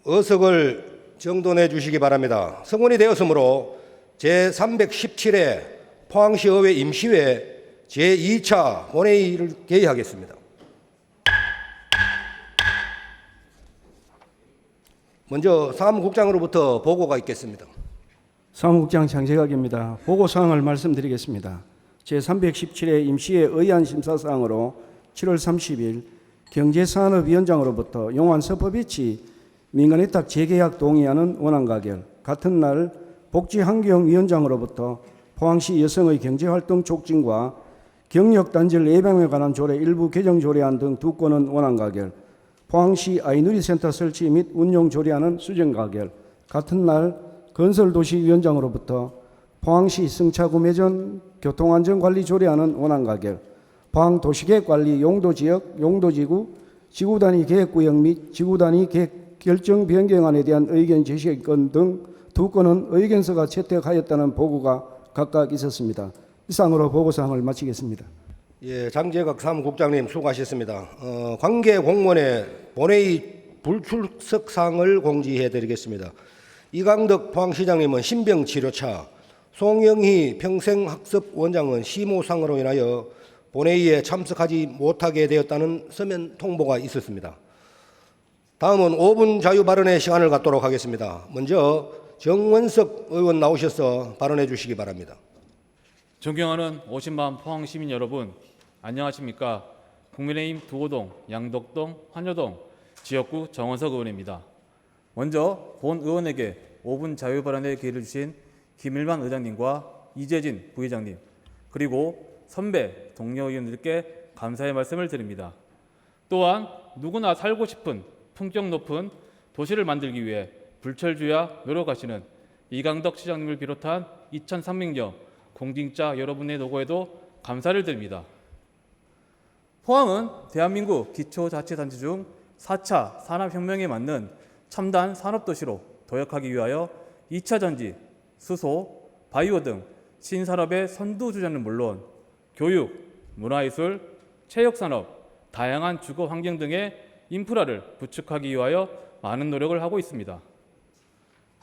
의석을 정돈해 주시기 바랍니다. 성원이 되었으므로 제317회 포항시의회 임시회 제2차 본회의를 개의하겠습니다. 먼저 사무국장으로부터 보고가 있겠습니다. 사무국장 장재각입니다. 보고사항을 말씀드리겠습니다. 제317회 임시회 의안 심사사항으로 7월 30일 경제산업위원장으로부터 용환 서퍼비치 민간위탁 재계약 동의안은 원안 가결, 같은 날 복지환경위원장으로부터 포항시 여성의 경제활동 촉진과 경력단절 예방에 관한 조례 일부 개정 조례안 등 두 건은 원안 가결, 포항시 아이누리센터 설치 및 운용 조례안은 수정 가결, 같은 날 건설도시위원장으로부터 포항시 승차구매전 교통안전관리 조례안은 원안 가결, 포항도시계획관리 용도지역, 용도지구, 지구단위 계획구역 및 지구단위 계획 결정 변경안에 대한 의견 제시건 등 두 건은 의견서가 채택하였다는 보고가 각각 있었습니다. 이상으로 보고사항을 마치겠습니다. 예, 장재각 사무국장님 수고하셨습니다. 관계 공무원의 본회의 불출석 사항을 공지해 드리겠습니다. 이강덕 포항시장님은 신병치료차, 송영희 평생학습원장은 심호상으로 인하여 본회의에 참석하지 못하게 되었다는 서면 통보가 있었습니다. 다음은 5분 자유 발언의 시간을 갖도록 하겠습니다. 먼저 정원석 의원 나오셔서 발언해 주시기 바랍니다. 존경하는 50만 포항 시민 여러분, 안녕하십니까? 국민의힘 두호동, 양덕동, 환여동 지역구 정원석 의원입니다. 먼저 본 의원에게 5분 자유 발언의 기회를 주신 김일만 의장님과 이재진 부의장님, 그리고 선배 동료 의원들께 감사의 말씀을 드립니다. 또한 누구나 살고 싶은 품격 높은 도시를 만들기 위해 불철주야 노력하시는 이강덕 시장님을 비롯한 2,300여 공직자 여러분의 노고에도 감사를 드립니다. 포항은 대한민국 기초자치단체 중 4차 산업혁명에 맞는 첨단 산업도시로 도약하기 위하여 2차 전지, 수소, 바이오 등 신산업의 선두주자는 물론 교육, 문화예술, 체육산업, 다양한 주거 환경 등의 인프라를 구축하기 위하여 많은 노력을 하고 있습니다.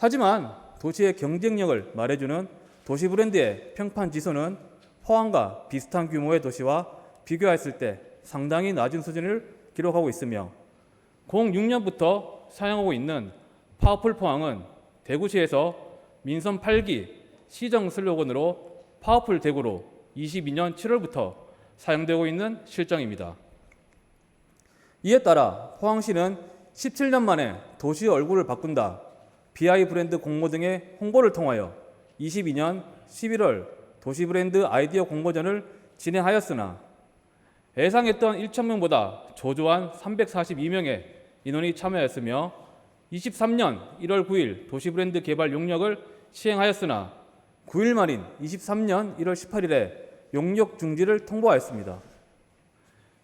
하지만 도시의 경쟁력을 말해주는 도시 브랜드의 평판 지수는 포항과 비슷한 규모의 도시와 비교했을 때 상당히 낮은 수준을 기록하고 있으며 06년부터 사용하고 있는 파워풀 포항은 대구시에서 민선 8기 시정 슬로건으로 파워풀 대구로 22년 7월부터 사용되고 있는 실정입니다. 이에 따라 포항시는 17년 만에 도시의 얼굴을 바꾼다, BI 브랜드 공모 등의 홍보를 통하여 22년 11월 도시 브랜드 아이디어 공모전을 진행하였으나 예상했던 1,000명보다 저조한 342명의 인원이 참여했으며 23년 1월 9일 도시 브랜드 개발 용역을 시행하였으나 9일 만인 23년 1월 18일에 용역 중지를 통보하였습니다.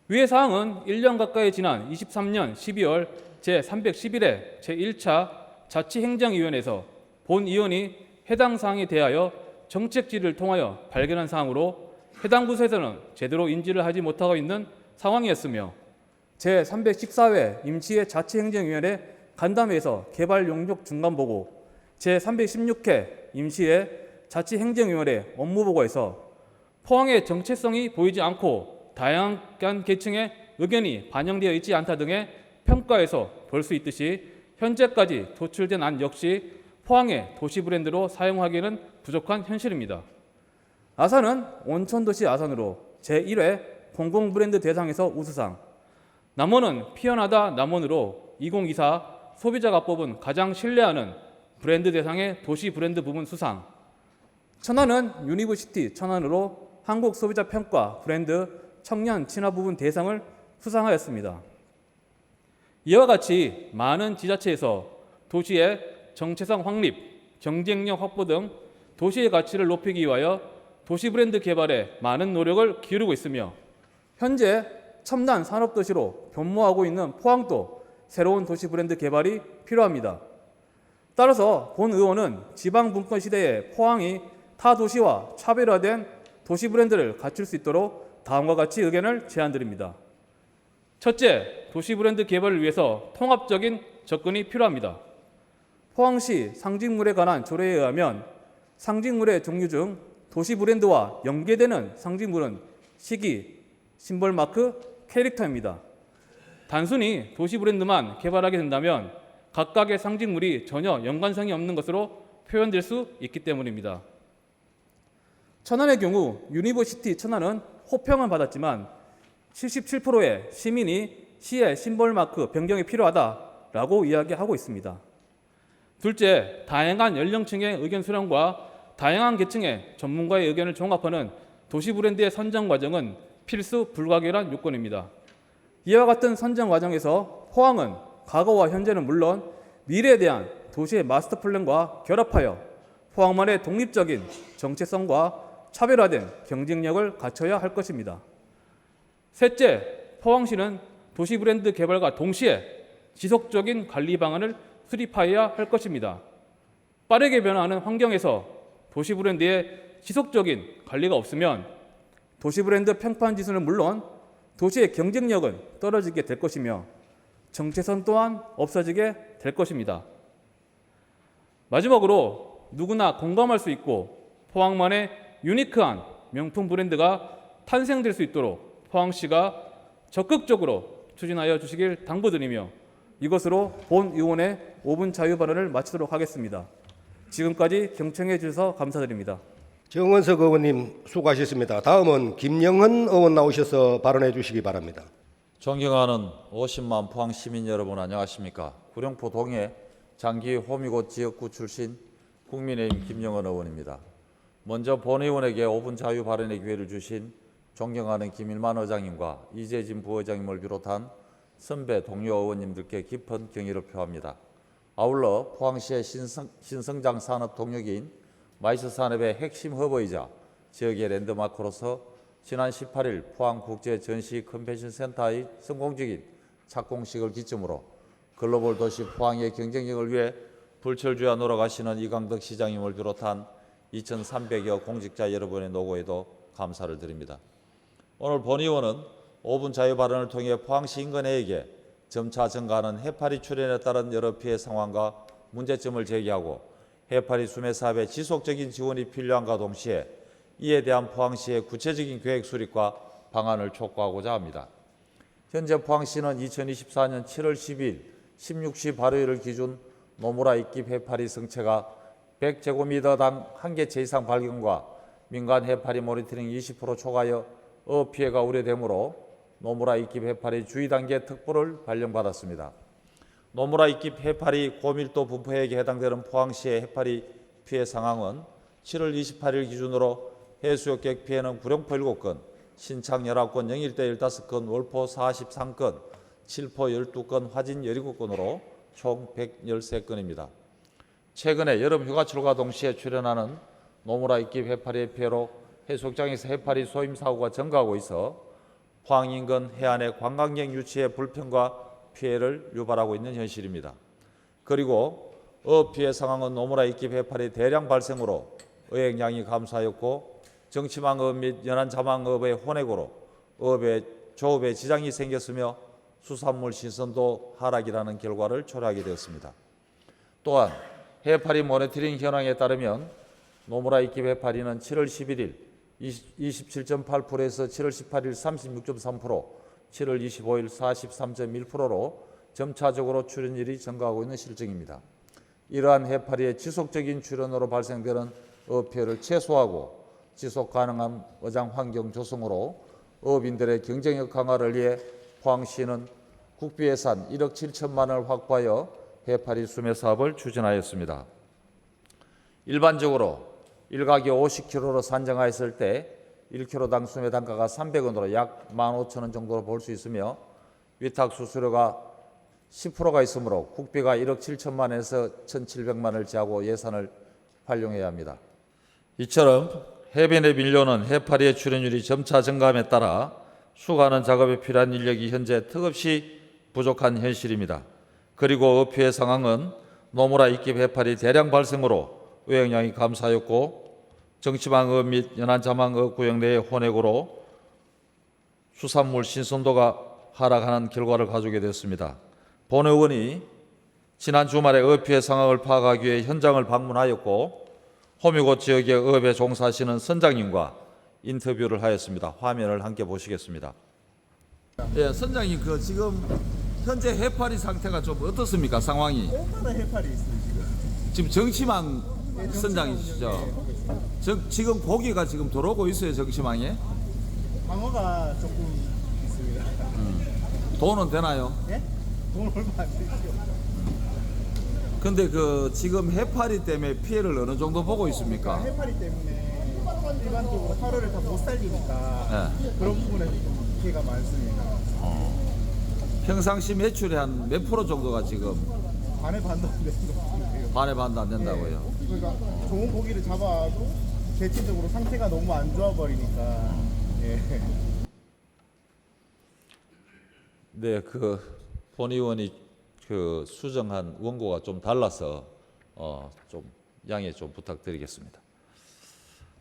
위의 사항은 1년 가까이 지난 23년 12월 제311회 제1차 자치행정위원회에서 본 의원이 해당 사항에 대하여 정책 질의를 통하여 발견한 사항으로 해당 부서에서는 제대로 인지를 하지 못하고 있는 상황이었으며 제314회 임시회 자치행정위원회 간담회에서 개발 용역 중간보고, 제316회 임시회 자치행정위원회 업무보고에서 포항의 정체성이 보이지 않고 다양한 계층의 의견이 반영되어 있지 않다 등의 평가에서 볼 수 있듯이 현재까지 도출된 안 역시 포항의 도시 브랜드로 사용하기에는 부족한 현실입니다. 아산은 온천도시 아산으로 제1회 공공브랜드 대상에서 우수상, 남원은 피어나다 남원으로 2024 소비자가 뽑은 가장 신뢰하는 브랜드 대상의 도시 브랜드 부문 수상, 천안은 유니버시티 천안으로 한국 소비자 평가 브랜드 청년 친화 부분 대상을 수상하였습니다. 이와 같이 많은 지자체에서 도시의 정체성 확립, 경쟁력 확보 등 도시의 가치를 높이기 위하여 도시 브랜드 개발에 많은 노력을 기울이고 있으며 현재 첨단 산업도시로 변모하고 있는 포항도 새로운 도시 브랜드 개발이 필요합니다. 따라서 본 의원은 지방분권 시대의 포항이 타 도시와 차별화된 도시 브랜드를 갖출 수 있도록 다음과 같이 의견을 제안드립니다. 첫째, 도시 브랜드 개발을 위해서 통합적인 접근이 필요합니다. 포항시 상징물에 관한 조례에 의하면 상징물의 종류 중 도시 브랜드와 연계되는 상징물은 시기, 심벌 마크, 캐릭터입니다. 단순히 도시 브랜드만 개발하게 된다면 각각의 상징물이 전혀 연관성이 없는 것으로 표현될 수 있기 때문입니다. 천안의 경우 유니버시티 천안은 호평은 받았지만 77%의 시민이 시의 심벌 마크 변경이 필요하다라고 이야기하고 있습니다. 둘째, 다양한 연령층의 의견 수렴과 다양한 계층의 전문가의 의견을 종합하는 도시 브랜드의 선정 과정은 필수 불가결한 요건입니다. 이와 같은 선정 과정에서 포항은 과거와 현재는 물론 미래에 대한 도시의 마스터 플랜과 결합하여 포항만의 독립적인 정체성과 차별화된 경쟁력을 갖춰야 할 것입니다. 셋째, 포항시는 도시 브랜드 개발과 동시에 지속적인 관리 방안을 수립하여야 할 것입니다. 빠르게 변화하는 환경에서 도시 브랜드의 지속적인 관리가 없으면 도시 브랜드 평판 지수는 물론 도시의 경쟁력은 떨어지게 될 것이며 정체성 또한 없어지게 될 것입니다. 마지막으로 누구나 공감할 수 있고 포항만의 유니크한 명품 브랜드가 탄생될 수 있도록 포항시가 적극적으로 추진하여 주시길 당부드리며 이것으로 본 의원의 5분 자유 발언을 마치도록 하겠습니다. 지금까지 경청해 주셔서 감사드립니다. 정원석 의원님 수고하셨습니다. 다음은 김영헌 의원 나오셔서 발언해 주시기 바랍니다. 존경하는 50만 포항 시민 여러분 안녕하십니까? 구룡포 동해 장기 호미곶 지역구 출신 국민의힘 김영헌 의원입니다. 먼저 본 의원에게 5분 자유 발언의 기회를 주신 존경하는 김일만 의장님과 이재진 부의장님을 비롯한 선배 동료 의원님들께 깊은 경의를 표합니다. 아울러 포항시의 신성장 산업 동력인 마이스 산업의 핵심 허브이자 지역의 랜드마크로서 지난 18일 포항국제전시 컨벤션센터의 성공적인 착공식을 기점으로 글로벌 도시 포항의 경쟁력을 위해 불철주야 노력하시는 이강덕 시장님을 비롯한 2,300여 공직자 여러분의 노고에도 감사를 드립니다. 오늘 본 의원은 5분 자유 발언을 통해 포항시 인근에게 점차 증가하는 해파리 출현에 따른 여러 피해 상황과 문제점을 제기하고 해파리 수매 사업에 지속적인 지원이 필요함과 동시에 이에 대한 포항시의 구체적인 계획 수립과 방안을 촉구하고자 합니다. 현재 포항시는 2024년 7월 12일 16시 발효일을 기준 노무라 입깁 해파리 성체가 100제곱미터당 1개체 이상 발견과 민간 해파리 모니터링 20% 초과하여 어업 피해가 우려되므로 노무라 입깁 해파리 주의 단계 특보를 발령받았습니다. 노무라 입깁 해파리 고밀도 분포해역에 해당되는 포항시의 해파리 피해 상황은 7월 28일 기준으로 해수욕객 피해는 구룡포 7건, 신창 19건, 영일대 15건, 월포 43건, 칠포 12건, 화진 17건으로 총 113건입니다. 최근에 여름 휴가철과 동시에 출현하는 노무라 입깁 해파리의 피해로 해수욕장에서 해파리 소임 사고가 증가하고 있어 포항 인근 해안의 관광객 유치에 불편과 피해를 유발하고 있는 현실입니다. 그리고 어업 피해 상황은 노무라 입깁 해파리 대량 발생으로 어획량이 감소하였고 정치망업 및 연안 자망업의 혼액으로 조업에 지장이 생겼으며 수산물 신선도 하락이라는 결과를 초래하게 되었습니다. 또한 해파리 모니터링 현황에 따르면 노무라 입깁 해파리는 7월 11일 27.8%에서 7월 18일 36.3%, 7월 25일 43.1%로 점차적으로 출현율이 증가하고 있는 실정입니다. 이러한 해파리의 지속적인 출현으로 발생되는 어업 피해를 최소화하고 지속 가능한 어장 환경 조성으로 어업인들의 경쟁력 강화를 위해 포항시는 국비 예산 1억 7천만 원을 확보하여 해파리 수매 사업을 추진하였습니다. 일반적으로 일가기 50kg로 산정하였을 때 1kg당 수매 단가가 300원으로 약 15,000원 정도로 볼 수 있으며 위탁 수수료가 10%가 있으므로 국비가 1억 7천만 원에서 1,700만 원을 제하고 예산을 활용해야 합니다. 이처럼 해변에 밀려오는 해파리의 출현율이 점차 증가함에 따라 수거하는 작업에 필요한 인력이 현재 턱없이 부족한 현실입니다. 그리고 어업 피해 상황은 노무라 입깁 해파리 대량 발생으로 어획량이 감소하였고 정치망업 및 연안자망업 구역 내의 혼액으로 수산물 신선도가 하락하는 결과를 가져오게 되었습니다. 본 의원이 지난 주말에 업 피해 상황을 파악하기 위해 현장을 방문하였고 호미곶 지역의 업에 종사하시는 선장님과 인터뷰를 하였습니다. 화면을 함께 보시겠습니다. 예, 선장님 그 지금 현재 해파리 상태가 좀 어떻습니까? 상황이? 얼마나 해파리 있어요 지금? 지금 정치망 선장이시죠? 지금 고기가 지금 들어오고 있어요, 정치망에? 방어가 조금 있습니다. 돈은 되나요? 예? 돈 얼마 안 되죠. 근데 그 지금 해파리 때문에 피해를 어느 정도 보고 있습니까? 해파리 때문에 일반적으로 하루를 다 못 살리니까 그런 부분에서 좀 피해가 많습니다. 평상시 매출의 한 몇 프로 정도가 지금 반에 반도 안 되는 것 같아요. 반에 반도 안 된다고요? 그러니까 좋은 고기를 잡아도 대체적으로 상태가 너무 안 좋아 버리니까. 예. 네, 그 본 의원이 그 수정한 원고가 좀 달라서 좀 양해 좀 부탁드리겠습니다.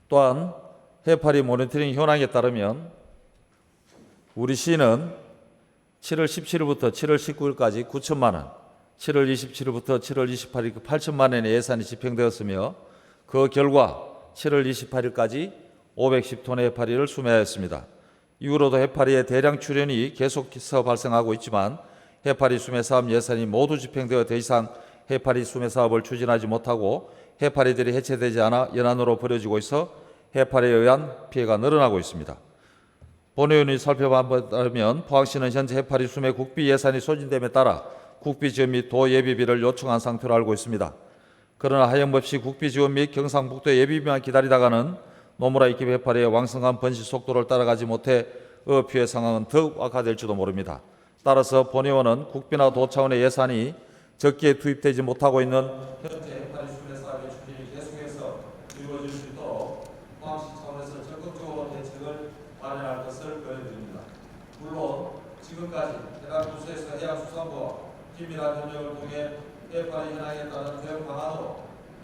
또한 해파리 모니터링 현황에 따르면 우리 시는 7월 17일부터 7월 19일까지 9천만 원, 7월 27일부터 7월 28일 8천만 원의 예산이 집행되었으며 그 결과 7월 28일까지 510톤의 해파리를 수매하였습니다. 이후로도 해파리의 대량 출현이 계속해서 발생하고 있지만 해파리 수매 사업 예산이 모두 집행되어 더 이상 해파리 수매 사업을 추진하지 못하고 해파리들이 해체되지 않아 연안으로 버려지고 있어 해파리에 의한 피해가 늘어나고 있습니다. 본 의원이 살펴보면 포항시는 현재 해파리 수매 국비 예산이 소진됨에 따라 국비 지원 및 도 예비비를 요청한 상태로 알고 있습니다. 그러나 하염없이 국비 지원 및 경상북도 예비비만 기다리다가는 노무라 이끼 해파리의 왕성한 번식 속도를 따라가지 못해 피해 상황은 더욱 악화될지도 모릅니다. 따라서 본 의원은 국비나 도 차원의 예산이 적기에 투입되지 못하고 있는 현재 해파리 수매 사업의 추진이 계속해서 이루어질 수 있도록 포항시 차원에서 적극적으로 대책을 마련할 것을 권해드립니다. 물론 지금까지 해당 부서에서 해양수산부와 긴밀한 협력을 통해 해파리 현황에 따른 대응 방안으로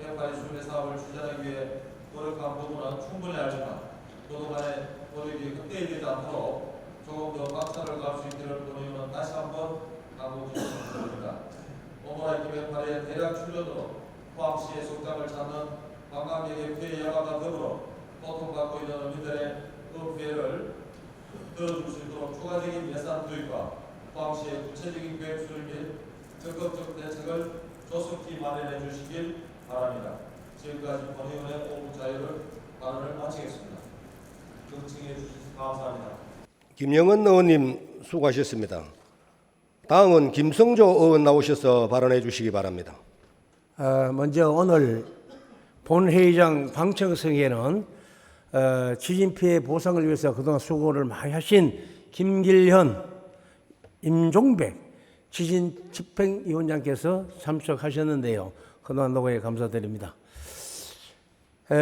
해파리 수매 사업을 추진하기 위해 노력한 부분은 충분히 알지만 그동안의 노력이 헛되어지지 않도록 조금 더 박차를 갈 수 있기를 본의원은 다시 한번 강조드립니다. 노무라 이끼 해파리의 대량 출현으로 포항시의 속장을 찾는 관광객의 피해 여과가 더불어 고통받고 있는 어민들의 그 피해를 덜어줄 수 있도록 추가적인 예산 투입과 포항시의 구체적인 계획 수립 및 적극적 대책을 조속히 마련해 주시길 바랍니다. 지금까지 본의원의 5분 자유를 발언을 마치겠습니다. 경청해 주셔서 감사합니다. 김영은 의원님 수고하셨습니다. 다음은 김성조 의원 나오셔서 발언해 주시기 바랍니다. 먼저 오늘 본회의장 방청석에는 지진 피해 보상을 위해서 그동안 수고를 많이 하신 김길현, 임종백 지진 집행위원장께서 참석하셨는데요. 그동안 노고에 감사드립니다.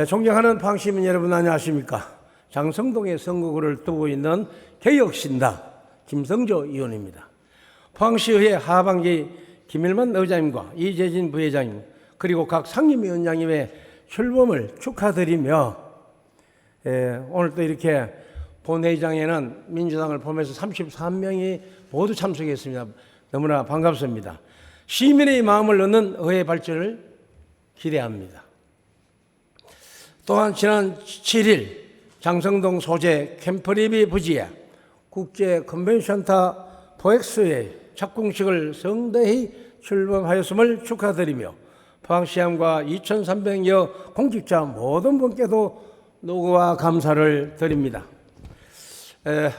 존경하는 포항시민 여러분 안녕하십니까. 장성동에 선거구를 두고 있는 개혁신당 김성조 의원입니다. 포항시의회 하반기 김일만 의장님과 이재진 부회장님 그리고 각 상임위원장님의 출범을 축하드리며 오늘 또 이렇게 본회의장에는 민주당을 포함해서 33명이 모두 참석했습니다. 너무나 반갑습니다. 시민의 마음을 얻는 의회 발전을 기대합니다. 또한 지난 7일 장성동 소재 캠퍼리비 부지에 국제 컨벤션센터 포엑스의 착공식을 성대히 출범하였음을 축하드리며 포항시장과 2,300여 공직자 모든 분께도 노고와 감사를 드립니다.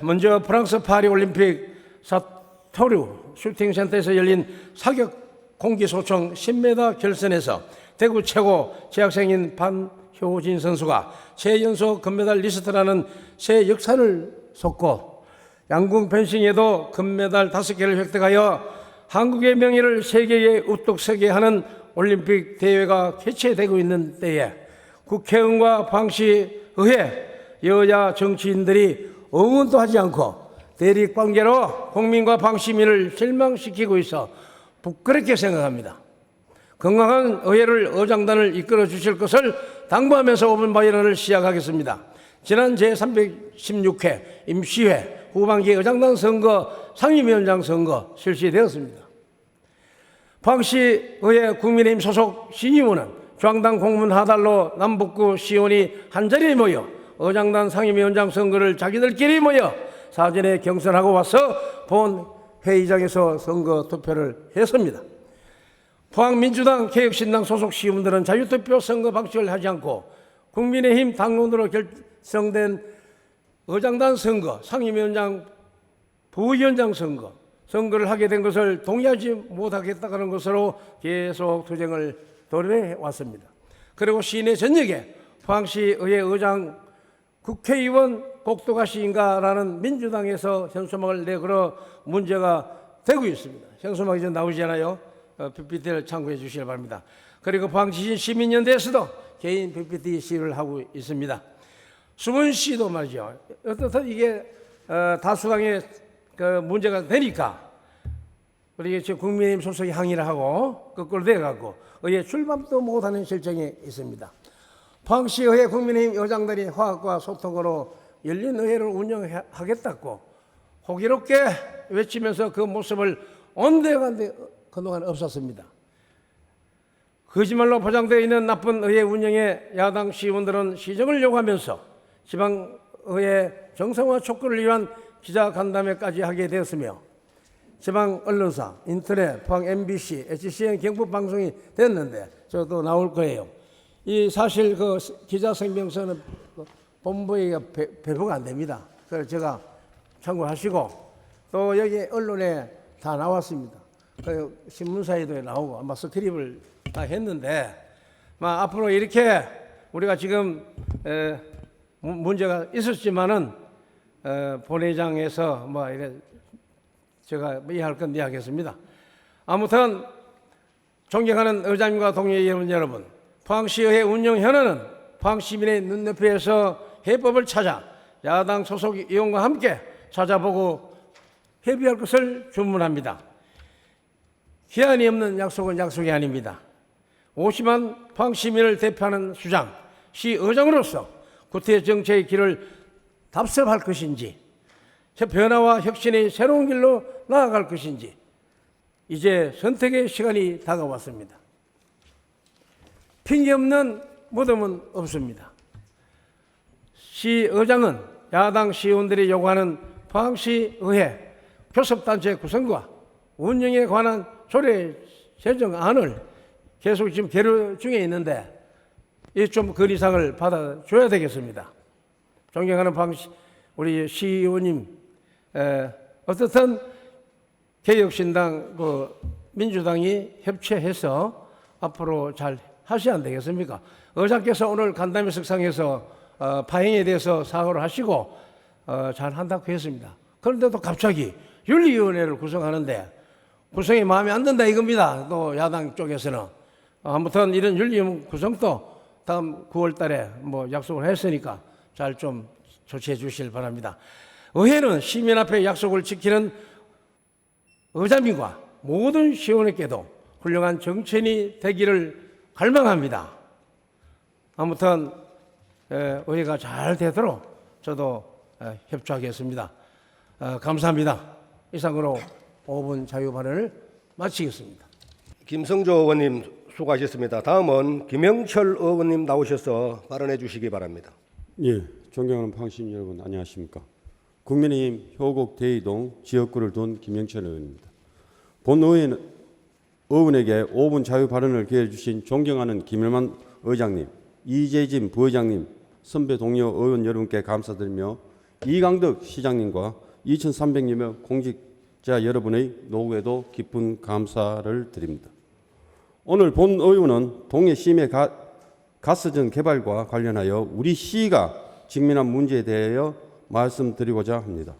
먼저 프랑스 파리올림픽 사토류 슈팅센터에서 열린 사격 공기소총 10m 결선에서 대구 최고 재학생인 반효진 선수가 최연소 금메달 리스트라는 새 역사를 섰고 양궁 펜싱에도 금메달 5개를 획득하여 한국의 명예를 세계에 우뚝 서게 하는 올림픽 대회가 개최되고 있는 때에 국회의원과 포항시의회 여야 정치인들이 응원도 하지 않고 대립관계로 국민과 포항시민을 실망시키고 있어 부끄럽게 생각합니다. 건강한 의회를 의장단을 이끌어 주실 것을 당부하면서 5분 발언을 시작하겠습니다. 지난 제316회 임시회 후반기 의장단 선거, 상임위원장 선거 실시되었습니다. 포항시의회 국민의힘 소속 시의원은 중앙당 공문 하달로 남북구 시의원이 한자리에 모여 의장단 상임위원장 선거를 자기들끼리 모여 사전에 경선하고 와서 본 회의장에서 선거 투표를 했습니다. 포항민주당 개혁신당 소속 시의원들은 자유투표 선거 방식을 하지 않고 국민의힘 당론으로 결성된 의장단 선거, 상임위원장, 부위원장 선거를 하게 된 것을 동의하지 못하겠다는 것으로 계속 투쟁을 도래해 왔습니다. 그리고 시내 전역에 포항시의회 의장 국회의원 곡도가 시인가라는 민주당에서 현수막을 내걸어 문제가 되고 있습니다. 현수막이 좀 나오잖아요. PPT를 참고해 주시기 바랍니다. 그리고 포항시 시민연대에서도 개인 PPT 시위를 하고 있습니다. 수문시도 말이죠. 어떻든 이게 다수당의 그 문제가 되니까 우리 지금 국민의힘 소속이 항의를 하고 거꾸로 돼가고 의회 출범도 못하는 실정이 있습니다. 포항시의회 국민의힘 의장들이 화합과 소통으로 열린 의회를 운영하겠다고 호기롭게 외치면서 그 모습을 온데간데 그동안 없었습니다. 거짓말로 포장되어 있는 나쁜 의회 운영에 야당 시의원들은 시정을 요구하면서 지방의회 정상화 촉구를 위한 기자간담회까지 하게 되었으며 지방 언론사, 인터넷, 포항 MBC, HCN 경북방송이 됐는데 저도 나올 거예요. 이 사실 그 기자 성명서는 본부에 배부가 안 됩니다. 그래서 제가 참고하시고 또 여기 언론에 다 나왔습니다. 그 신문사에도 나오고 아마 스크립을 다 했는데 앞으로 이렇게 우리가 지금 문제가 있었지만은 본회의장에서 이래 제가 이해할 건 이해하겠습니다. 아무튼 존경하는 의장님과 동의의원 여러분, 포항시의회 운영 현안은 포항시민의 눈높이에서 해법을 찾아 야당 소속 의원과 함께 찾아보고 협의할 것을 주문합니다. 기한이 없는 약속은 약속이 아닙니다. 50만 포항시민을 대표하는 수장, 시의장으로서 구태 정책의 길을 답습할 것인지 변화와 혁신의 새로운 길로 나아갈 것인지 이제 선택의 시간이 다가왔습니다. 핑계 없는 무덤은 없습니다. 시의장은 야당 시의원들이 요구하는 포항시의회 교섭단체 구성과 운영에 관한 조례 제정안을 계속 지금 계류 중에 있는데 좀 건의사항을 받아줘야 되겠습니다. 존경하는 우리 시의원님, 어떻든 개혁신당 민주당이 협치해서 앞으로 잘 하셔야 안 되겠습니까? 의장께서 오늘 간담회 석상에서 파행에 대해서 사과를 하시고 잘 한다고 했습니다. 그런데도 갑자기 윤리위원회를 구성하는데 구성이 마음에 안 든다 이겁니다. 또 야당 쪽에서는 아무튼 이런 윤리위원 구성도 다음 9월 달에 약속을 했으니까 잘 좀 조치해 주시길 바랍니다. 의회는 시민 앞에 약속을 지키는 의장님과 모든 시의원에게도 훌륭한 정치인이 되기를 갈망합니다. 아무튼 의회가 잘 되도록 저도 협조하겠습니다. 감사합니다. 이상으로 5분 자유 발언을 마치겠습니다. 김성조 의원님 수고하셨습니다. 다음은 김영철 의원님 나오셔서 발언해 주시기 바랍니다. 예, 존경하는 포항시민 여러분 안녕하십니까? 국민의힘 효곡 대이동 지역구를 둔 김영철 의원입니다. 본 의원에게 5분 자유 발언을 기회해 주신 존경하는 김일만 의장님, 이재진 부의장님, 선배 동료 의원 여러분께 감사드리며 이강덕 시장님과 2,300여 명 공직자 여러분의 노고에도 깊은 감사를 드립니다. 오늘 본 의원은 동해 심해 가스전 개발과 관련하여 우리 시가 직면한 문제에 대하여 말씀드리고자 합니다.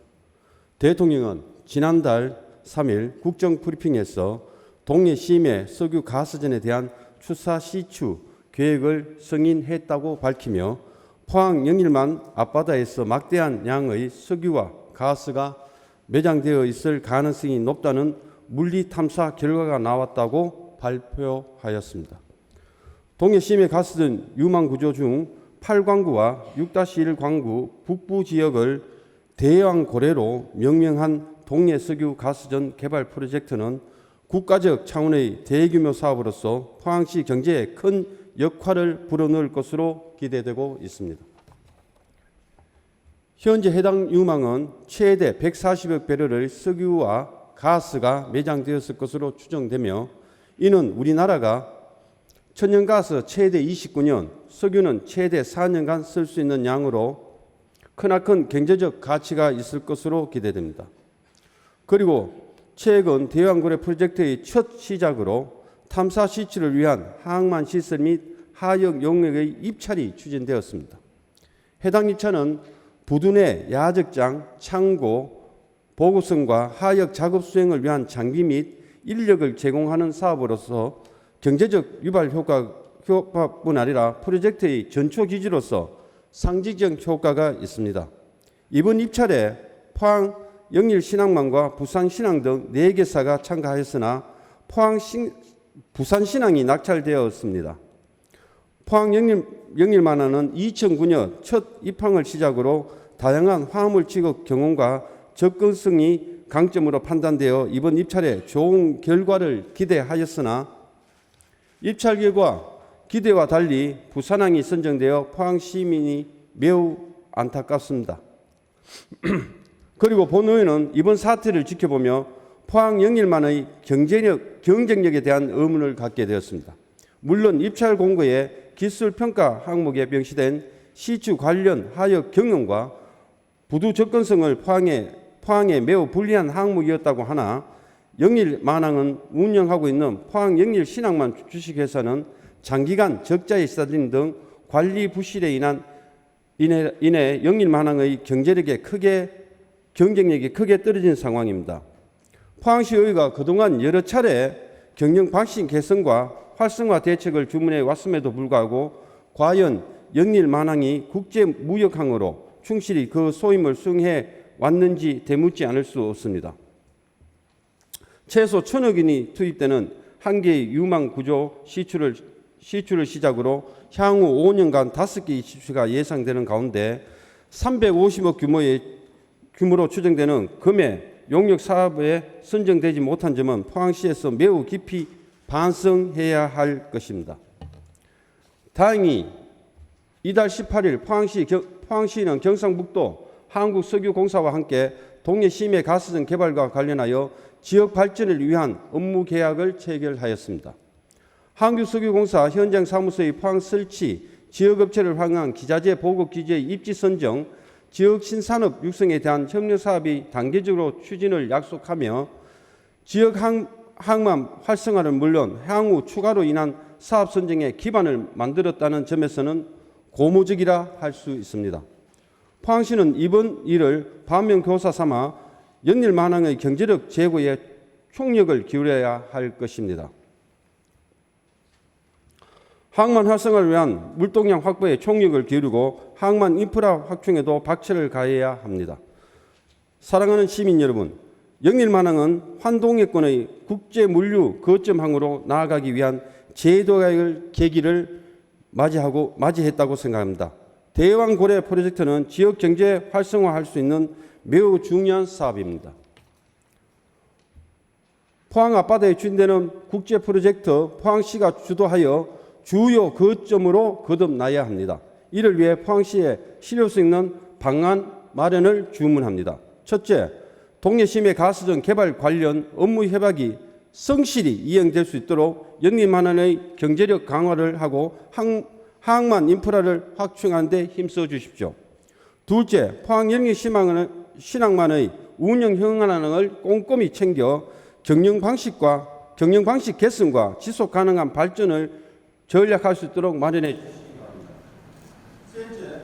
대통령은 지난달 3일 국정 브리핑에서 동해 심해 석유 가스전에 대한 추사 시추 계획을 승인했다고 밝히며 포항 영일만 앞바다에서 막대한 양의 석유와 가스가 매장되어 있을 가능성이 높다는 물리 탐사 결과가 나왔다고 발표하였습니다. 동해 심해 가스전 유망 구조 중 8광구와 6-1광구 북부 지역을 대왕 고래로 명명한 동해 석유 가스전 개발 프로젝트는 국가적 차원의 대규모 사업으로서 포항시 경제에 큰 역할을 불어넣을 것으로 기대되고 있습니다. 현재 해당 유망은 최대 140억 배럴의 석유와 가스가 매장되었을 것으로 추정되며, 이는 우리나라가 천연가스 최대 29년, 석유는 최대 4년간 쓸 수 있는 양으로 크나큰 경제적 가치가 있을 것으로 기대됩니다. 그리고 최근 대왕고래 프로젝트의 첫 시작으로 탐사 시추를 위한 항만 시설 및 하역 용역의 입찰이 추진되었습니다. 해당 입찰은 부둔의 야적장, 창고, 보고성과 하역 작업 수행을 위한 장비 및 인력을 제공하는 사업으로서 경제적 유발 효과뿐 아니라 프로젝트의 전초 기지로서 상징적 효과가 있습니다. 이번 입찰에 포항 영일신항만과 부산신항 등 4개사가 참가하였으나 부산신항이 낙찰되었습니다. 포항 영일만화는 2009년 첫 입항을 시작으로 다양한 화물 취급 경험과 접근성이 강점으로 판단되어 이번 입찰에 좋은 결과를 기대하였으나 입찰 결과 기대와 달리 부산항이 선정되어 포항 시민이 매우 안타깝습니다. 그리고 본의회는 이번 사태를 지켜보며 포항 영일만의 경쟁력에 대한 의문을 갖게 되었습니다. 물론 입찰 공고에 기술평가 항목에 명시된 시추 관련 하역 경영과 부두 접근성을 포항에 매우 불리한 항목이었다고 하나, 영일만항은 운영하고 있는 포항 영일신항만 주식회사는 장기간 적자에 시달린 등 관리 부실에 인해 영일만항의 경쟁력이 크게 떨어진 상황입니다. 포항시의회가 그동안 여러 차례 경영 방식 개선과 활성화 대책을 주문해 왔음에도 불구하고 과연 영일만항이 국제무역항으로 충실히 그 소임을 수행해 왔는지 되묻지 않을 수 없습니다. 최소 1,000억 원이 투입되는 한 개의 유망 구조 시추를 시작으로 향후 5년간 5개의 시추가 예상되는 가운데 350억 규모로 추정되는 금액 용역 사업에 선정되지 못한 점은 포항시에서 매우 깊이 반성해야 할 것입니다. 다행히 이달 18일 포항시는 경상북도 한국석유공사와 함께 동해 심해 가스전 개발과 관련하여 지역 발전을 위한 업무 계약을 체결하였습니다. 한국석유공사 현장 사무소의 포항 설치, 지역업체를 활용한 기자재 보급 기지의 입지 선정, 지역 신산업 육성에 대한 협력 사업이 단계적으로 추진을 약속하며 지역 항만 활성화를 물론 향후 추가로 인한 사업 선정에 기반을 만들었다는 점에서는 고무적이라 할 수 있습니다. 포항시는 이번 일을 반면교사 삼아 영일만항의 경제력 제고에 총력을 기울여야 할 것입니다. 항만 활성화를 위한 물동량 확보에 총력을 기울이고 항만 인프라 확충에도 박차를 가해야 합니다. 사랑하는 시민 여러분, 영일만항은 환동해권의 국제물류 거점항으로 나아가기 위한 제도화의 계기를 맞이했다고 생각합니다. 대왕고래 프로젝트는 지역 경제 활성화할 수 있는 매우 중요한 사업입니다. 포항 앞바다에 추진되는 국제 프로젝트 포항시가 주도하여 주요 거점으로 거듭나야 합니다. 이를 위해 포항시에 실효성 있는 방안 마련을 주문합니다. 첫째, 동해 심해 가스전 개발 관련 업무 협약이 성실히 이행될 수 있도록 영일만항의 경제력 강화를 하고 항만 인프라를 확충하는 데 힘써 주십시오. 둘째, 포항 영일신항만의 운영 현안을 꼼꼼히 챙겨 경영 방식 개선과 지속 가능한 발전을 전략할 수 있도록 마련해 주시기 바랍니다. 셋째,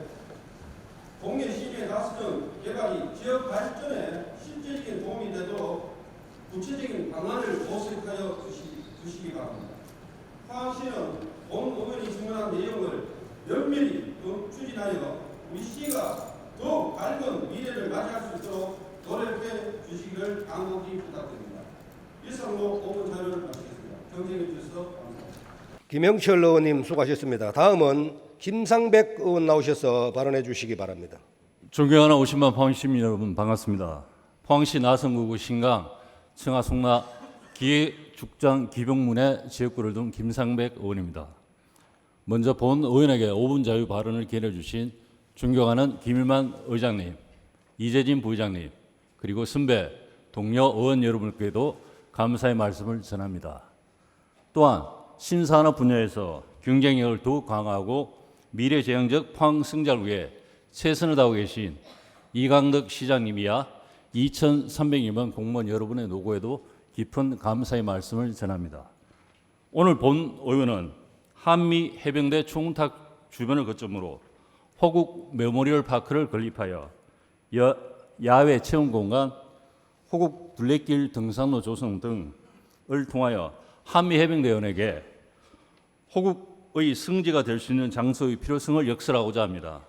동해 심해 가스전 개발이 지역 발전에 실질적인 도움이 되도록 구체적인 방안을 모색하여 주시기 바랍니다. 포항시는 본 의원이 주문한 내용을 면밀히 추진하여 우리 시가 더욱 밝은 미래를 맞이할 수 있도록 노력해 주시기를 간곡히 부탁드립니다. 이상으로 5분 자료를 마치겠습니다. 경쟁해 주셔서 감사합니다. 김영철 의원님 수고하셨습니다. 다음은 김상백 의원 나오셔서 발언해 주시기 바랍니다. 존경하는 50만 포항시 시민 여러분 반갑습니다. 포항시 나성구구 신강, 청하송나 기획죽장 기병문의 지역구를 둔 김상백 의원입니다. 먼저 본 의원에게 5분 자유 발언을 기회해 주신 존경하는 김일만 의장님, 이재진 부의장님, 그리고 선배 동료 의원 여러분께도 감사의 말씀을 전합니다. 또한 신산업 분야에서 경쟁력을 더욱 강화하고 미래지향적 포항 성장을 위해 최선을 다하고 계신 이강덕 시장님이야 2,300여만 공무원 여러분의 노고에도 깊은 감사의 말씀을 전합니다. 오늘 본 의원은 한미 해병대 총탑 주변을 거점으로 호국 메모리얼 파크를 건립하여 야외 체험 공간, 호국 둘레길 등산로 조성 등을 통하여 한미 해병대원에게 호국의 성지가 될 수 있는 장소의 필요성을 역설하고자 합니다.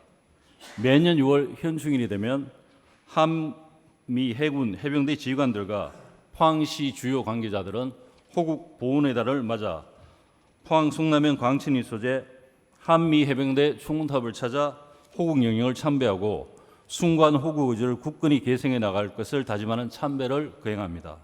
매년 6월 현충일이 되면 한미 해군 해병대 지휘관들과 포항시 주요 관계자들은 호국 보훈의 달을 맞아 포항 송남면 광천리 소재 한미 해병대 총탑을 찾아 호국 영령을 참배하고 순관 호국 의지를 굳건히 계승해 나갈 것을 다짐하는 참배를 거행합니다.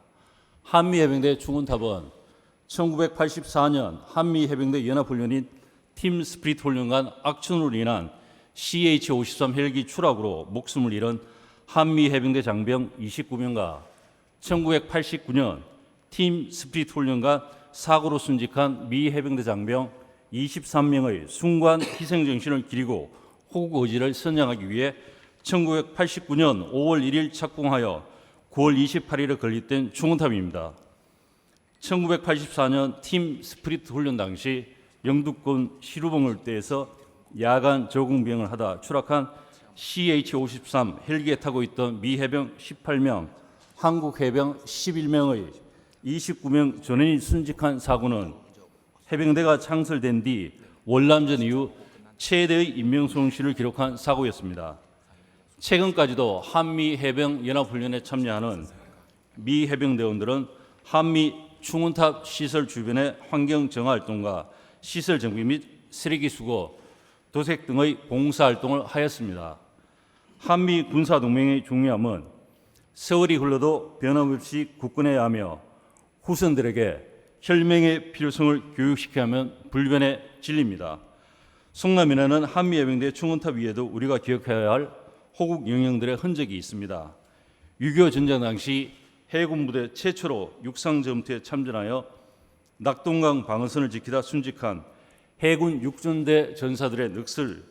한미 해병대 충원탑은 1984년 한미 해병대 연합훈련인 팀 스피릿 훈련간 악천후로 인한 CH-53 헬기 추락으로 목숨을 잃은 한미 해병대 장병 29명과 1989년 팀 스피릿 훈련간 사고로 순직한 미 해병대 장병 23명의 순관 희생 정신을 기리고 호국 의지를 선양하기 위해 1989년 5월 1일 착공하여 9월 28일에 건립된 충원탑입니다. 1984년 팀 스피릿 훈련 당시 영두권 시루봉을대에서 야간 저공비행을 하다 추락한 CH-53 헬기에 타고 있던 미 해병 18명, 한국 해병 11명의 29명 전원이 순직한 사고는 해병대가 창설된 뒤 월남전 이후 최대의 인명 손실을 기록한 사고였습니다. 최근까지도 한미 해병 연합훈련에 참여하는 미 해병대원들은 한미 충원탑 시설 주변의 환경 정화 활동과 시설 정비 및 쓰레기 수거, 도색 등의 봉사 활동을 하였습니다. 한미 군사 동맹의 중요함은 세월이 흘러도 변함없이 굳건해야 하며 후손들에게 혈맹의 필요성을 교육시켜야 하면 불변의 진리입니다. 송남면에는 한미 해병대 충원탑 위에도 우리가 기억해야 할 호국 영령들의 흔적이 있습니다. 6.25 전쟁 당시 해군 부대 최초로 육상 전투에 참전하여 낙동강 방어선을 지키다 순직한 해군 육전대 전사들의 넋을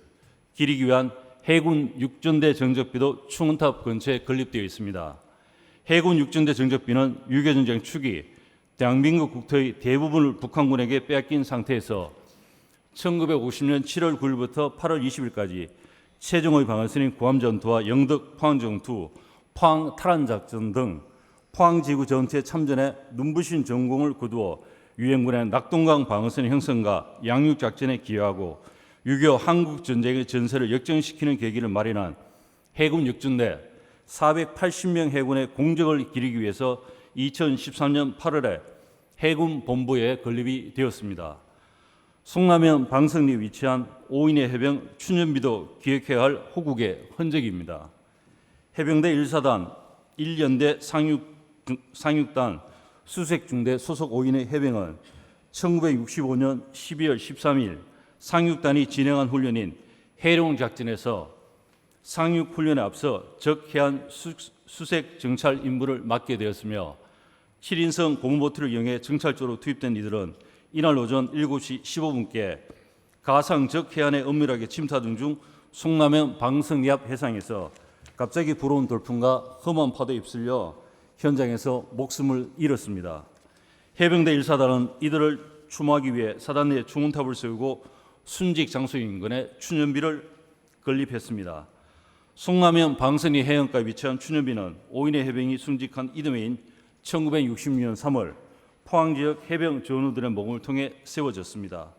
기리기 위한 해군 육전대 정적비도 충원탑 근처에 건립되어 있습니다. 해군 육전대 정적비는 6.25 전쟁 초기 대한민국 국토의 대부분을 북한군에게 빼앗긴 상태에서 1950년 7월 9일부터 8월 20일까지 최종의 방어선인 구암전투와 영덕 포항전투, 포항 탈환작전 등 포항지구 전투에 참전해 눈부신 전공을 거두어 유엔군의 낙동강 방어선의 형성과 양육작전에 기여하고 6.25 한국전쟁의 전세를 역전시키는 계기를 마련한 해군 육전대 480명 해군의 공적을 기리기 위해서 2013년 8월에 해군 본부에 건립이 되었습니다. 송남면 방석리에 위치한 5인의 해병 춘현비도 기억해야 할 호국의 흔적입니다. 해병대 1사단 1연대 상륙단 수색중대 소속 5인의 해병은 1965년 12월 13일 상륙단이 진행한 훈련인 해룡작전에서 상륙훈련에 앞서 적 해안 수색 정찰 임무를 맡게 되었으며 7인승 고무보트를 이용해 정찰조로 투입된 이들은 이날 오전 7시 15분께 가상 적 해안에 은밀하게 침투하던 중 송남면 방석리 앞 해상에서 갑자기 불어온 돌풍과 험한 파도에 휩쓸려 현장에서 목숨을 잃었습니다. 해병대 1사단은 이들을 추모하기 위해 사단 내 충원탑을 세우고 순직 장소 인근에 춘현비를 건립했습니다. 송남면 방석리 해안가에 위치한 춘현비는 5인의 해병이 순직한 이듬해인 1966년 3월 포항 지역 해병 전우들의 모금을 통해 세워졌습니다.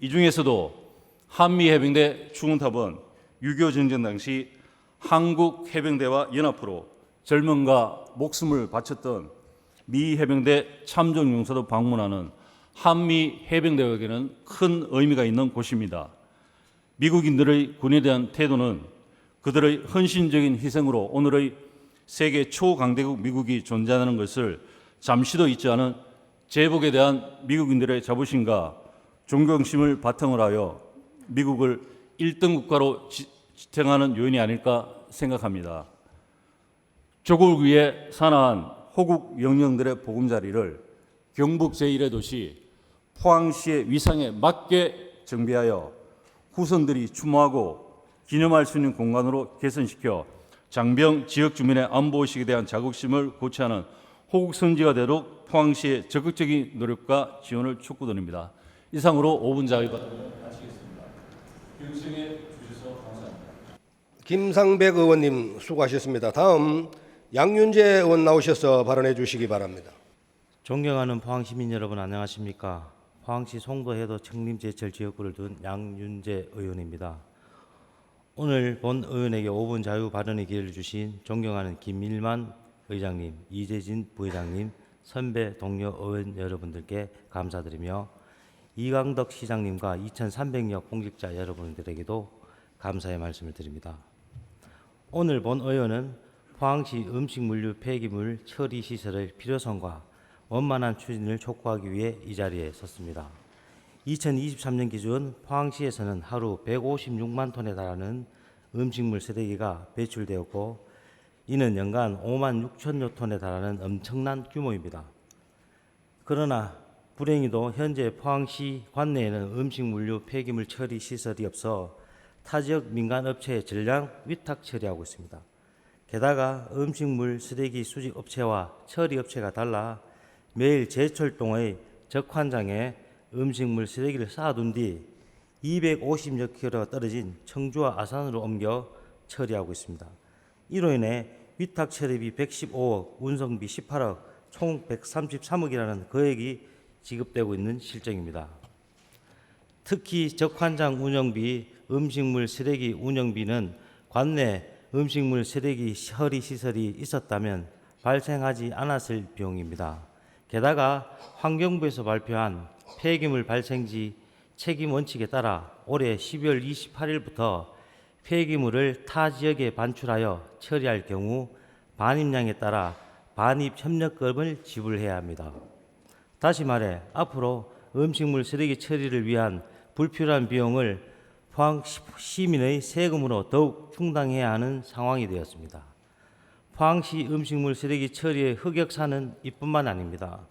이 중에서도 한미 해병대 충원탑은 6.25 전쟁 당시 한국 해병대와 연합으로 젊음과 목숨을 바쳤던 미 해병대 참전 용사도 방문하는 한미 해병대에게는 큰 의미가 있는 곳입니다. 미국인들의 군에 대한 태도는 그들의 헌신적인 희생으로 오늘의 세계 초강대국 미국이 존재하는 것을 잠시도 잊지 않은 제복에 대한 미국인들의 자부심과 존경심을 바탕으로 하여 미국을 1등 국가로 지탱하는 요인이 아닐까 생각합니다. 조국을 위해 사나한 호국 영령들의 보금자리를 경북 제1의 도시 포항시의 위상에 맞게 정비하여 후손들이 추모하고 기념할 수 있는 공간으로 개선시켜 장병 지역 주민의 안보의식에 대한 자긍심을 고취하는 호국 선지가 되도록 포항시의 적극적인 노력과 지원을 촉구드립니다. 이상으로 5분 자유발언을 마치겠습니다. 경청해 주셔서 감사합니다. 김상백 의원님 수고하셨습니다. 다음 양윤재 의원 나오셔서 발언해 주시기 바랍니다. 존경하는 포항 시민 여러분 안녕하십니까? 포항시 송도해도 청림제철 지역구를 둔 양윤재 의원입니다. 오늘 본 의원에게 5분 자유 발언의 기회를 주신 존경하는 김일만 의장님, 이재진 부회장님, 선배 동료 의원 여러분들께 감사드리며 이강덕 시장님과 2,300여 공직자 여러분들에게도 감사의 말씀을 드립니다. 오늘 본 의원은 포항시 음식물류 폐기물 처리 시설의 필요성과 원만한 추진을 촉구하기 위해 이 자리에 섰습니다. 2023년 기준 포항시에서는 하루 156만 톤에 달하는 음식물 쓰레기가 배출되었고 이는 연간 5만 6천여 톤에 달하는 엄청난 규모입니다. 그러나 불행히도 현재 포항시 관내에는 음식물류 폐기물 처리 시설이 없어 타 지역 민간 업체에 전량 위탁 처리하고 있습니다. 게다가 음식물 쓰레기 수집 업체와 처리 업체가 달라 매일 제철동의 적환장에 음식물 쓰레기를 쌓아둔 뒤 250여 킬로가 떨어진 청주와 아산으로 옮겨 처리하고 있습니다. 이로 인해 위탁 처리비 115억, 운송비 18억, 총 133억이라는 거액이 지급되고 있는 실정입니다. 특히 적환장 운영비, 음식물 쓰레기 운영비는 관내 음식물 쓰레기 처리 시설이 있었다면 발생하지 않았을 비용입니다. 게다가 환경부에서 발표한 폐기물 발생지 책임 원칙에 따라 올해 12월 28일부터 폐기물을 타 지역에 반출하여 처리할 경우 반입량에 따라 반입 협력금을 지불해야 합니다. 다시 말해 앞으로 음식물 쓰레기 처리를 위한 불필요한 비용을 포항 시민의 세금으로 더욱 충당해야 하는 상황이 되었습니다. 포항시 음식물 쓰레기 처리의 흑역사는 이뿐만 아닙니다.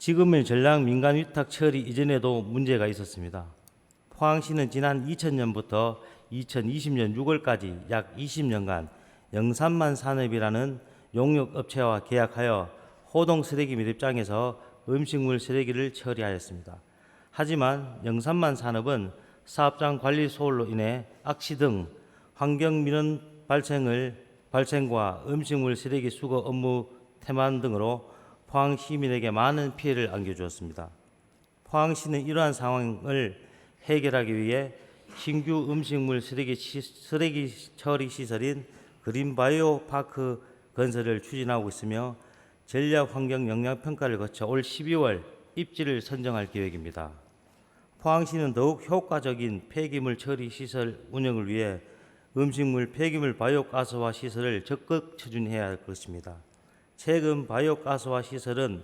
지금의 전량 민간 위탁 처리 이전에도 문제가 있었습니다. 포항시는 지난 2000년부터 2020년 6월까지 약 20년간 영산만 산업이라는 용역업체와 계약하여 호동 쓰레기 매립장에서 음식물 쓰레기를 처리하였습니다. 하지만 영산만 산업은 사업장 관리 소홀로 인해 악취 등 환경민원 발생과 음식물 쓰레기 수거 업무 태만 등으로 포항 시민에게 많은 피해를 안겨주었습니다. 포항시는 이러한 상황을 해결하기 위해 신규 음식물 쓰레기 처리 시설인 그린바이오 파크 건설을 추진하고 있으며 전략 환경 영향 평가를 거쳐 올 12월 입지를 선정할 계획입니다. 포항시는 더욱 효과적인 폐기물 처리 시설 운영을 위해 음식물 폐기물 바이오가스화 시설을 적극 추진해야 할 것입니다. 최근 바이오가스화 시설은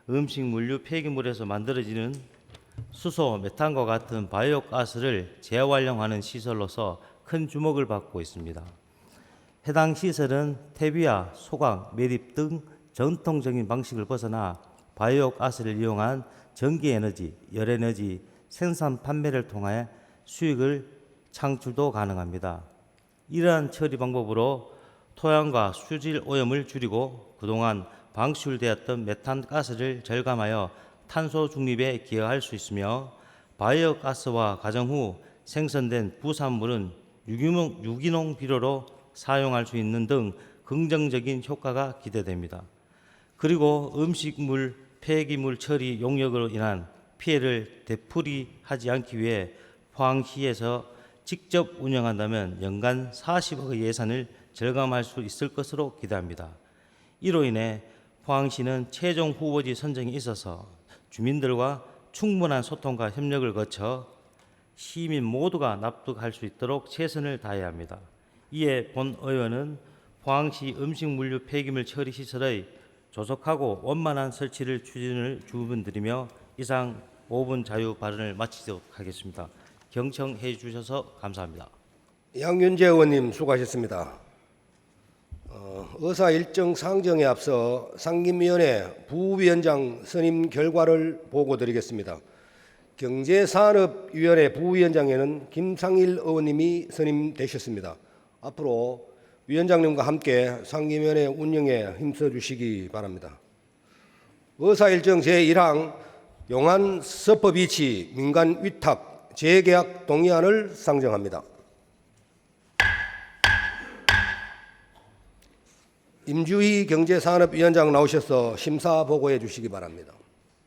음식물류 폐기물에서 만들어지는 수소, 메탄과 같은 바이오가스를 재활용하는 시설로서 큰 주목을 받고 있습니다. 해당 시설은 퇴비와 소각, 매립 등 전통적인 방식을 벗어나 바이오가스를 이용한 전기에너지, 열에너지 생산 판매를 통해 수익을 창출도 가능합니다. 이러한 처리 방법으로 토양과 수질 오염을 줄이고 그동안 방출되었던 메탄 가스를 절감하여 탄소 중립에 기여할 수 있으며 바이오가스와 가정 후 생성된 부산물은 유기농 비료로 사용할 수 있는 등 긍정적인 효과가 기대됩니다. 그리고 음식물 폐기물 처리 용역으로 인한 피해를 되풀이하지 않기 위해 포항시에서 직접 운영한다면 연간 40억의 예산을 절감할 수 있을 것으로 기대합니다. 이로 인해 포항시는 최종 후보지 선정에 있어서 주민들과 충분한 소통과 협력을 거쳐 시민 모두가 납득할 수 있도록 최선을 다해야 합니다. 이에 본 의원은 포항시 음식물류 폐기물 처리 시설의 조속하고 원만한 설치를 추진을 주문드리며 이상 5분 자유 발언을 마치도록 하겠습니다. 경청해 주셔서 감사합니다. 양윤재 의원님 수고하셨습니다. 의사 일정 상정에 앞서 상임위원회 부위원장 선임 결과를 보고드리겠습니다. 경제산업위원회 부위원장에는 김상일 의원님이 선임되셨습니다. 앞으로 위원장님과 함께 상임위원회 운영에 힘써주시기 바랍니다. 의사일정 제1항 용안 서퍼비치 민간 위탁 재계약 동의안을 상정합니다. 임주희 경제산업위원장 나오셔서 심사 보고해 주시기 바랍니다.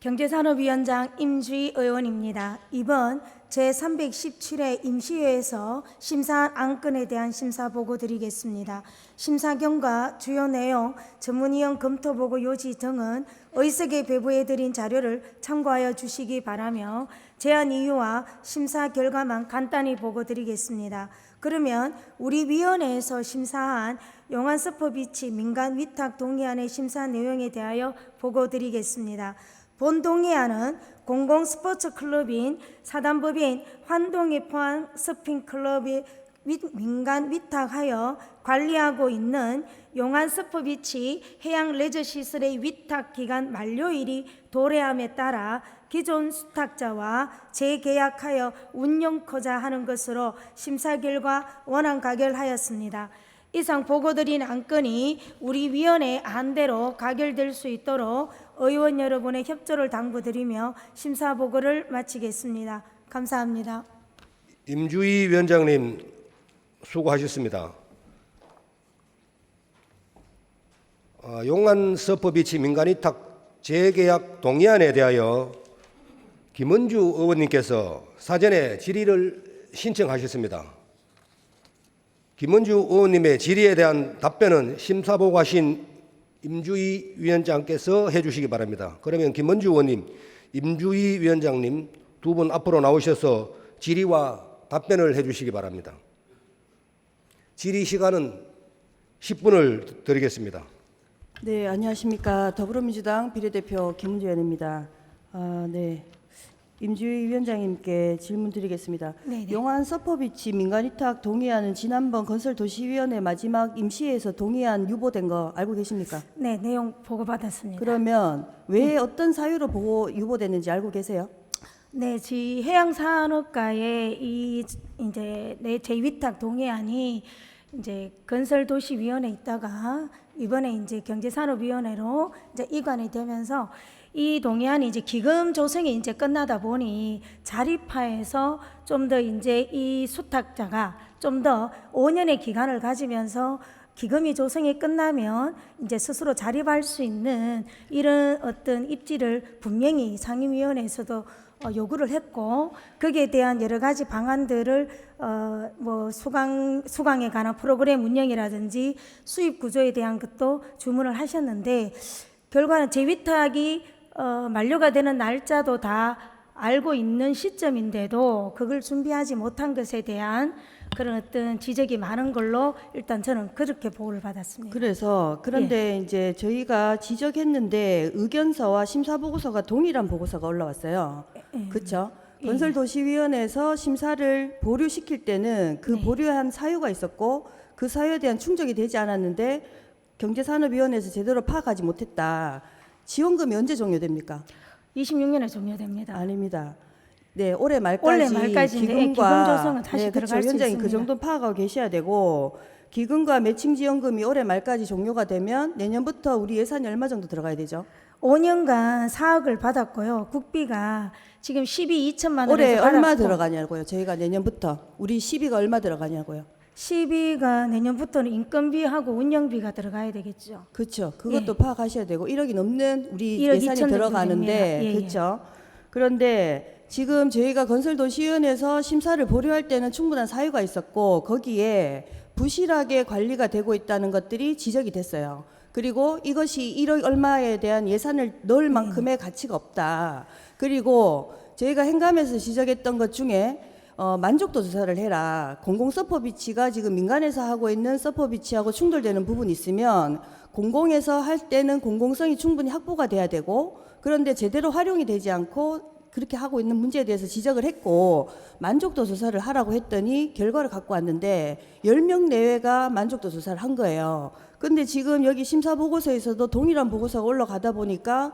경제산업위원장 임주희 의원입니다. 이번 제317회 임시회에서 심사한 안건에 대한 심사 보고 드리겠습니다. 심사 경과, 주요 내용, 전문위원 검토 보고 요지 등은 의석에 배부해 드린 자료를 참고하여 주시기 바라며 제안 이유와 심사 결과만 간단히 보고 드리겠습니다. 그러면 우리 위원회에서 심사한 용안 서퍼비치 민간 위탁 동의안의 심사 내용에 대하여 보고 드리겠습니다. 본 동의안은 공공 스포츠 클럽인 사단법인 환동의 포항 서핑 클럽이 민간 위탁하여 관리하고 있는 용안 서퍼비치 해양 레저 시설의 위탁 기간 만료일이 도래함에 따라 기존 수탁자와 재계약하여 운영코자 하는 것으로 심사 결과 원안 가결하였습니다. 이상 보고드린 안건이 우리 위원회 안대로 가결될 수 있도록 의원 여러분의 협조를 당부드리며 심사 보고를 마치겠습니다. 감사합니다. 임주희 위원장님 수고하셨습니다. 용안 서퍼비치 민간 위탁 재계약 동의안에 대하여 김은주 의원님께서 사전에 질의를 신청하셨습니다. 김은주 의원님의 질의에 대한 답변은 심사보고하신 임주희 위원장께서 해주시기 바랍니다. 그러면 김은주 의원님, 임주희 위원장님 두 분 앞으로 나오셔서 질의와 답변을 해주시기 바랍니다. 질의 시간은 10분을 드리겠습니다. 네, 안녕하십니까. 더불어민주당 비례대표 김은주 의원입니다. 네. 임주희 위원장님께 질문 드리겠습니다. 네네. 용안 서퍼비치 민간 위탁 동의안은 지난번 건설도시위원회 마지막 임시회에서 동의안 유보된 거 알고 계십니까? 네, 내용 보고받았습니다. 그러면 왜 어떤 사유로 보고 유보됐는지 알고 계세요? 네, 해양산업가의 이제 재위탁 동의안이 이제 건설도시위원회에 있다가 이번에 이제 경제산업위원회로 이제 이관이 되면서 이 동의안이 이제 기금 조성이 이제 끝나다 보니 자립화해서 좀 더 이제 이 수탁자가 좀 더 5년의 기간을 가지면서 기금이 조성이 끝나면 이제 스스로 자립할 수 있는 이런 어떤 입지를 분명히 상임위원회에서도 요구를 했고 거기에 대한 여러 가지 방안들을 뭐 수강에 관한 프로그램 운영이라든지 수입 구조에 대한 것도 주문을 하셨는데 결과는 재위탁이 만료가 되는 날짜도 다 알고 있는 시점인데도 그걸 준비하지 못한 것에 대한 그런 어떤 지적이 많은 걸로 일단 저는 그렇게 보고를 받았습니다. 그런데 이제 저희가 지적했는데 의견서와 심사보고서가 동일한 보고서가 올라왔어요. 그렇죠? 건설도시위원회에서 심사를 보류시킬 때는 그 보류한 사유가 있었고 그 사유에 대한 충족이 되지 않았는데 경제산업위원회에서 제대로 파악하지 못했다. 지원금이 언제 종료됩니까? 26년에 종료됩니다. 아닙니다. 네, 올해 말까지 기금 조성은 다시 들어갈 수 위원장이 있습니다. 그 정도 파악하고 계셔야 되고 기금과 매칭 지원금이 올해 말까지 종료가 되면 내년부터 우리 예산이 얼마 정도 들어가야 되죠? 5년간 4억을 받았고요. 국비가 지금 12,2천만 원에서 올해 얼마 받았고 들어가냐고요. 저희가 내년부터 우리 시비가 얼마 들어가냐고요. 시비가 내년부터는 인건비하고 운영비가 들어가야 되겠죠. 그렇죠. 그것도 예. 파악하셔야 되고 1억이 넘는 우리 1억 예산이 2천 정도 들어가는데 됩니다. 예, 그렇죠. 그런데 지금 저희가 건설도시위원회에서 심사를 보류할 때는 충분한 사유가 있었고 거기에 부실하게 관리가 되고 있다는 것들이 지적이 됐어요. 그리고 이것이 1억 얼마에 대한 예산을 넣을 만큼의 가치가 없다. 그리고 저희가 행감에서 지적했던 것 중에 만족도 조사를 해라. 공공 서퍼 비치가 지금 민간에서 하고 있는 서퍼 비치하고 충돌되는 부분이 있으면 공공에서 할 때는 공공성이 충분히 확보가 돼야 되고, 그런데 제대로 활용이 되지 않고 그렇게 하고 있는 문제에 대해서 지적을 했고, 만족도 조사를 하라고 했더니 결과를 갖고 왔는데 10명 내외가 만족도 조사를 한 거예요. 근데 지금 여기 심사 보고서에서도 동일한 보고서가 올라가다 보니까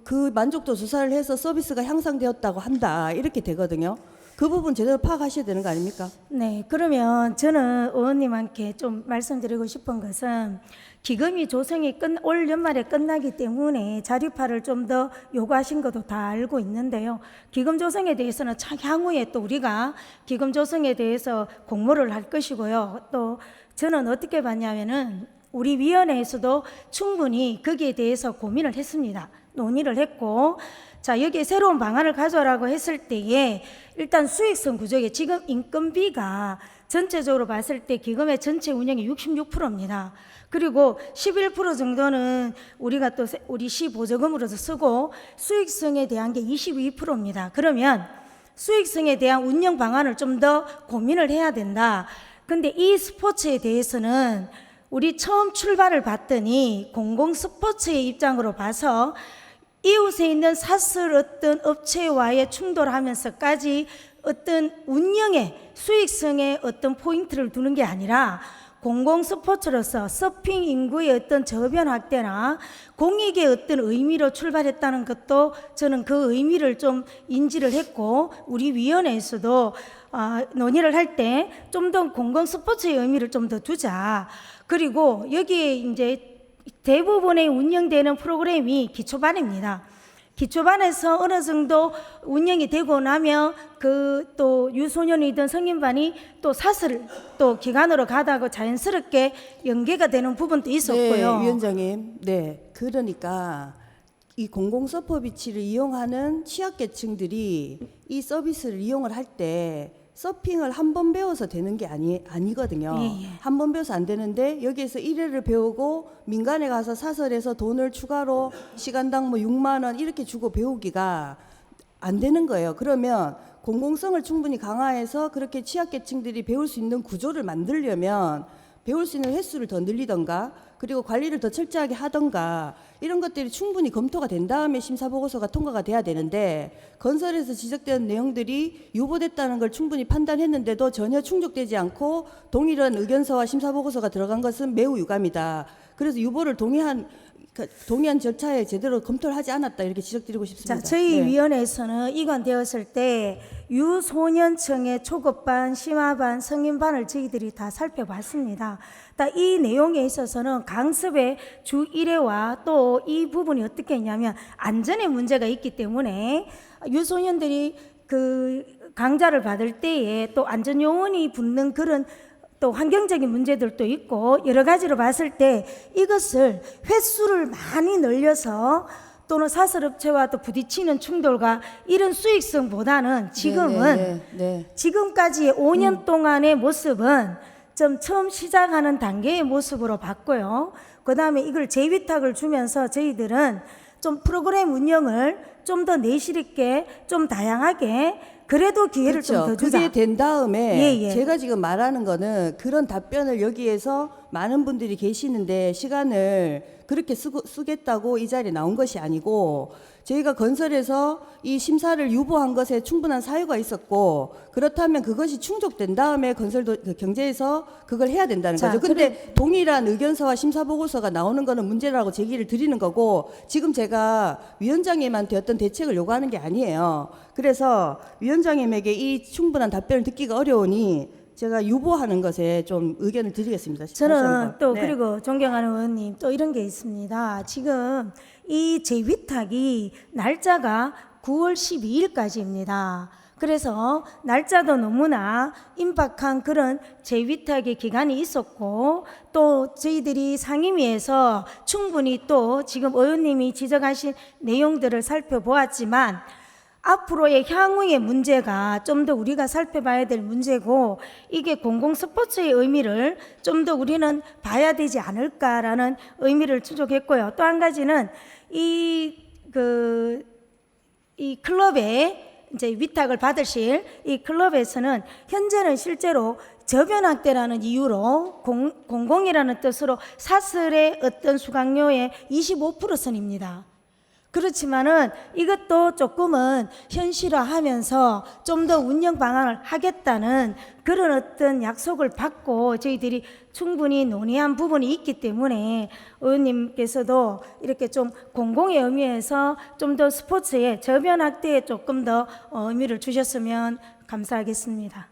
그 만족도 조사를 해서 서비스가 향상되었다고 한다, 이렇게 되거든요. 그 부분 제대로 파악하셔야 되는 거 아닙니까? 네, 그러면 저는 의원님한테 좀 말씀드리고 싶은 것은 기금이 조성이 올 연말에 끝나기 때문에 자립화를 좀 더 요구하신 것도 다 알고 있는데요. 기금 조성에 대해서는 향후에 또 우리가 기금 조성에 대해서 공모를 할 것이고요. 또 저는 어떻게 봤냐면은 우리 위원회에서도 충분히 거기에 대해서 고민을 했습니다. 논의를 했고, 자, 여기에 새로운 방안을 가져오라고 했을 때에 일단 수익성 구조에 지금 인건비가 전체적으로 봤을 때 기금의 전체 운영이 66%입니다. 그리고 11% 정도는 우리가 또 우리 시 보조금으로서 쓰고 수익성에 대한 게 22%입니다. 그러면 수익성에 대한 운영 방안을 좀 더 고민을 해야 된다. 근데 이 스포츠에 대해서는 우리 처음 출발을 봤더니 공공 스포츠의 입장으로 봐서 이웃에 있는 사설 어떤 업체와의 충돌하면서까지 어떤 운영의 수익성에 어떤 포인트를 두는 게 아니라 공공 스포츠로서 서핑 인구의 어떤 저변 확대나 공익의 어떤 의미로 출발했다는 것도 저는 그 의미를 좀 인지를 했고, 우리 위원회에서도 논의를 할 때 좀 더 공공 스포츠의 의미를 좀 더 두자. 그리고 여기에 이제 대부분의 운영되는 프로그램이 기초반입니다. 기초반에서 어느 정도 운영이 되고 나면 그 또 유소년이든 성인반이 또 사슬 또 기간으로 가다가 자연스럽게 연계가 되는 부분도 있었고요. 네, 위원장님. 네, 그러니까 이 공공 서퍼 비치를 이용하는 취약계층들이 이 서비스를 이용을 할 때 서핑을 한 번 배워서 되는 게 아니거든요. 예. 한 번 배워서 안 되는데 여기에서 1회를 배우고 민간에 가서 사설에서 돈을 추가로 시간당 뭐 6만 원 이렇게 주고 배우기가 안 되는 거예요. 그러면 공공성을 충분히 강화해서 그렇게 취약계층들이 배울 수 있는 구조를 만들려면 배울 수 있는 횟수를 더 늘리던가, 그리고 관리를 더 철저하게 하던가, 이런 것들이 충분히 검토가 된 다음에 심사보고서가 통과가 돼야 되는데, 건설에서 지적된 내용들이 유보됐다는 걸 충분히 판단했는데도 전혀 충족되지 않고 동일한 의견서와 심사보고서가 들어간 것은 매우 유감이다. 그래서 유보를 동의한 절차에 제대로 검토를 하지 않았다, 이렇게 지적드리고 싶습니다. 자, 저희 네. 위원회에서는 이관되었을 때 유소년층의 초급반, 심화반, 성인반을 저희들이 다 살펴봤습니다. 이 내용에 있어서는 강습의 주 1회와 또 이 부분이 어떻게 했냐면 안전의 문제가 있기 때문에 유소년들이 그 강좌를 받을 때에 또 안전요원이 붙는 그런 또 환경적인 문제들도 있고 여러 가지로 봤을 때 이것을 횟수를 많이 늘려서 또는 사설업체와 또 부딪히는 충돌과 이런 수익성보다는 지금은 네. 지금까지의 5년 동안의 모습은 좀 처음 시작하는 단계의 모습으로 봤고요. 그 다음에 이걸 재위탁을 주면서 저희들은 좀 프로그램 운영을 좀 더 내실 있게 좀 다양하게 그래도 기회를 좀 더 주자. 그게 된 다음에 예. 제가 지금 말하는 거는 그런 답변을 여기에서 많은 분들이 계시는데 시간을 그렇게 쓰겠다고 이 자리에 나온 것이 아니고, 저희가 건설에서 이 심사를 유보한 것에 충분한 사유가 있었고, 그렇다면 그것이 충족된 다음에 건설도 경제에서 그걸 해야 된다는 자, 거죠. 근데 동일한 의견서와 심사보고서가 나오는 거는 문제라고 제기를 드리는 거고, 지금 제가 위원장님한테 어떤 대책을 요구하는 게 아니에요. 그래서 위원장님에게 이 충분한 답변을 듣기가 어려우니 제가 유보하는 것에 좀 의견을 드리겠습니다. 저는 또 네. 그리고 존경하는 의원님 또 이런 게 있습니다. 지금 이 재위탁이 날짜가 9월 12일까지입니다. 그래서 날짜도 너무나 임박한 그런 재위탁의 기간이 있었고, 또 저희들이 상임위에서 충분히 또 지금 의원님이 지적하신 내용들을 살펴보았지만 앞으로의 향후의 문제가 좀 더 우리가 살펴봐야 될 문제고, 이게 공공 스포츠의 의미를 좀 더 우리는 봐야 되지 않을까라는 의미를 추적했고요. 또 한 가지는 이 클럽의 이제 위탁을 받으실 이 클럽에서는 현재는 실제로 저변학대라는 이유로 공공이라는 뜻으로 사설의 어떤 수강료의 25% 선입니다. 그렇지만은 이것도 조금은 현실화하면서 좀 더 운영 방안을 하겠다는 그런 어떤 약속을 받고 저희들이 충분히 논의한 부분이 있기 때문에 의원님께서도 이렇게 좀 공공의 의미에서 좀 더 스포츠에 저변학대에 조금 더 의미를 주셨으면 감사하겠습니다.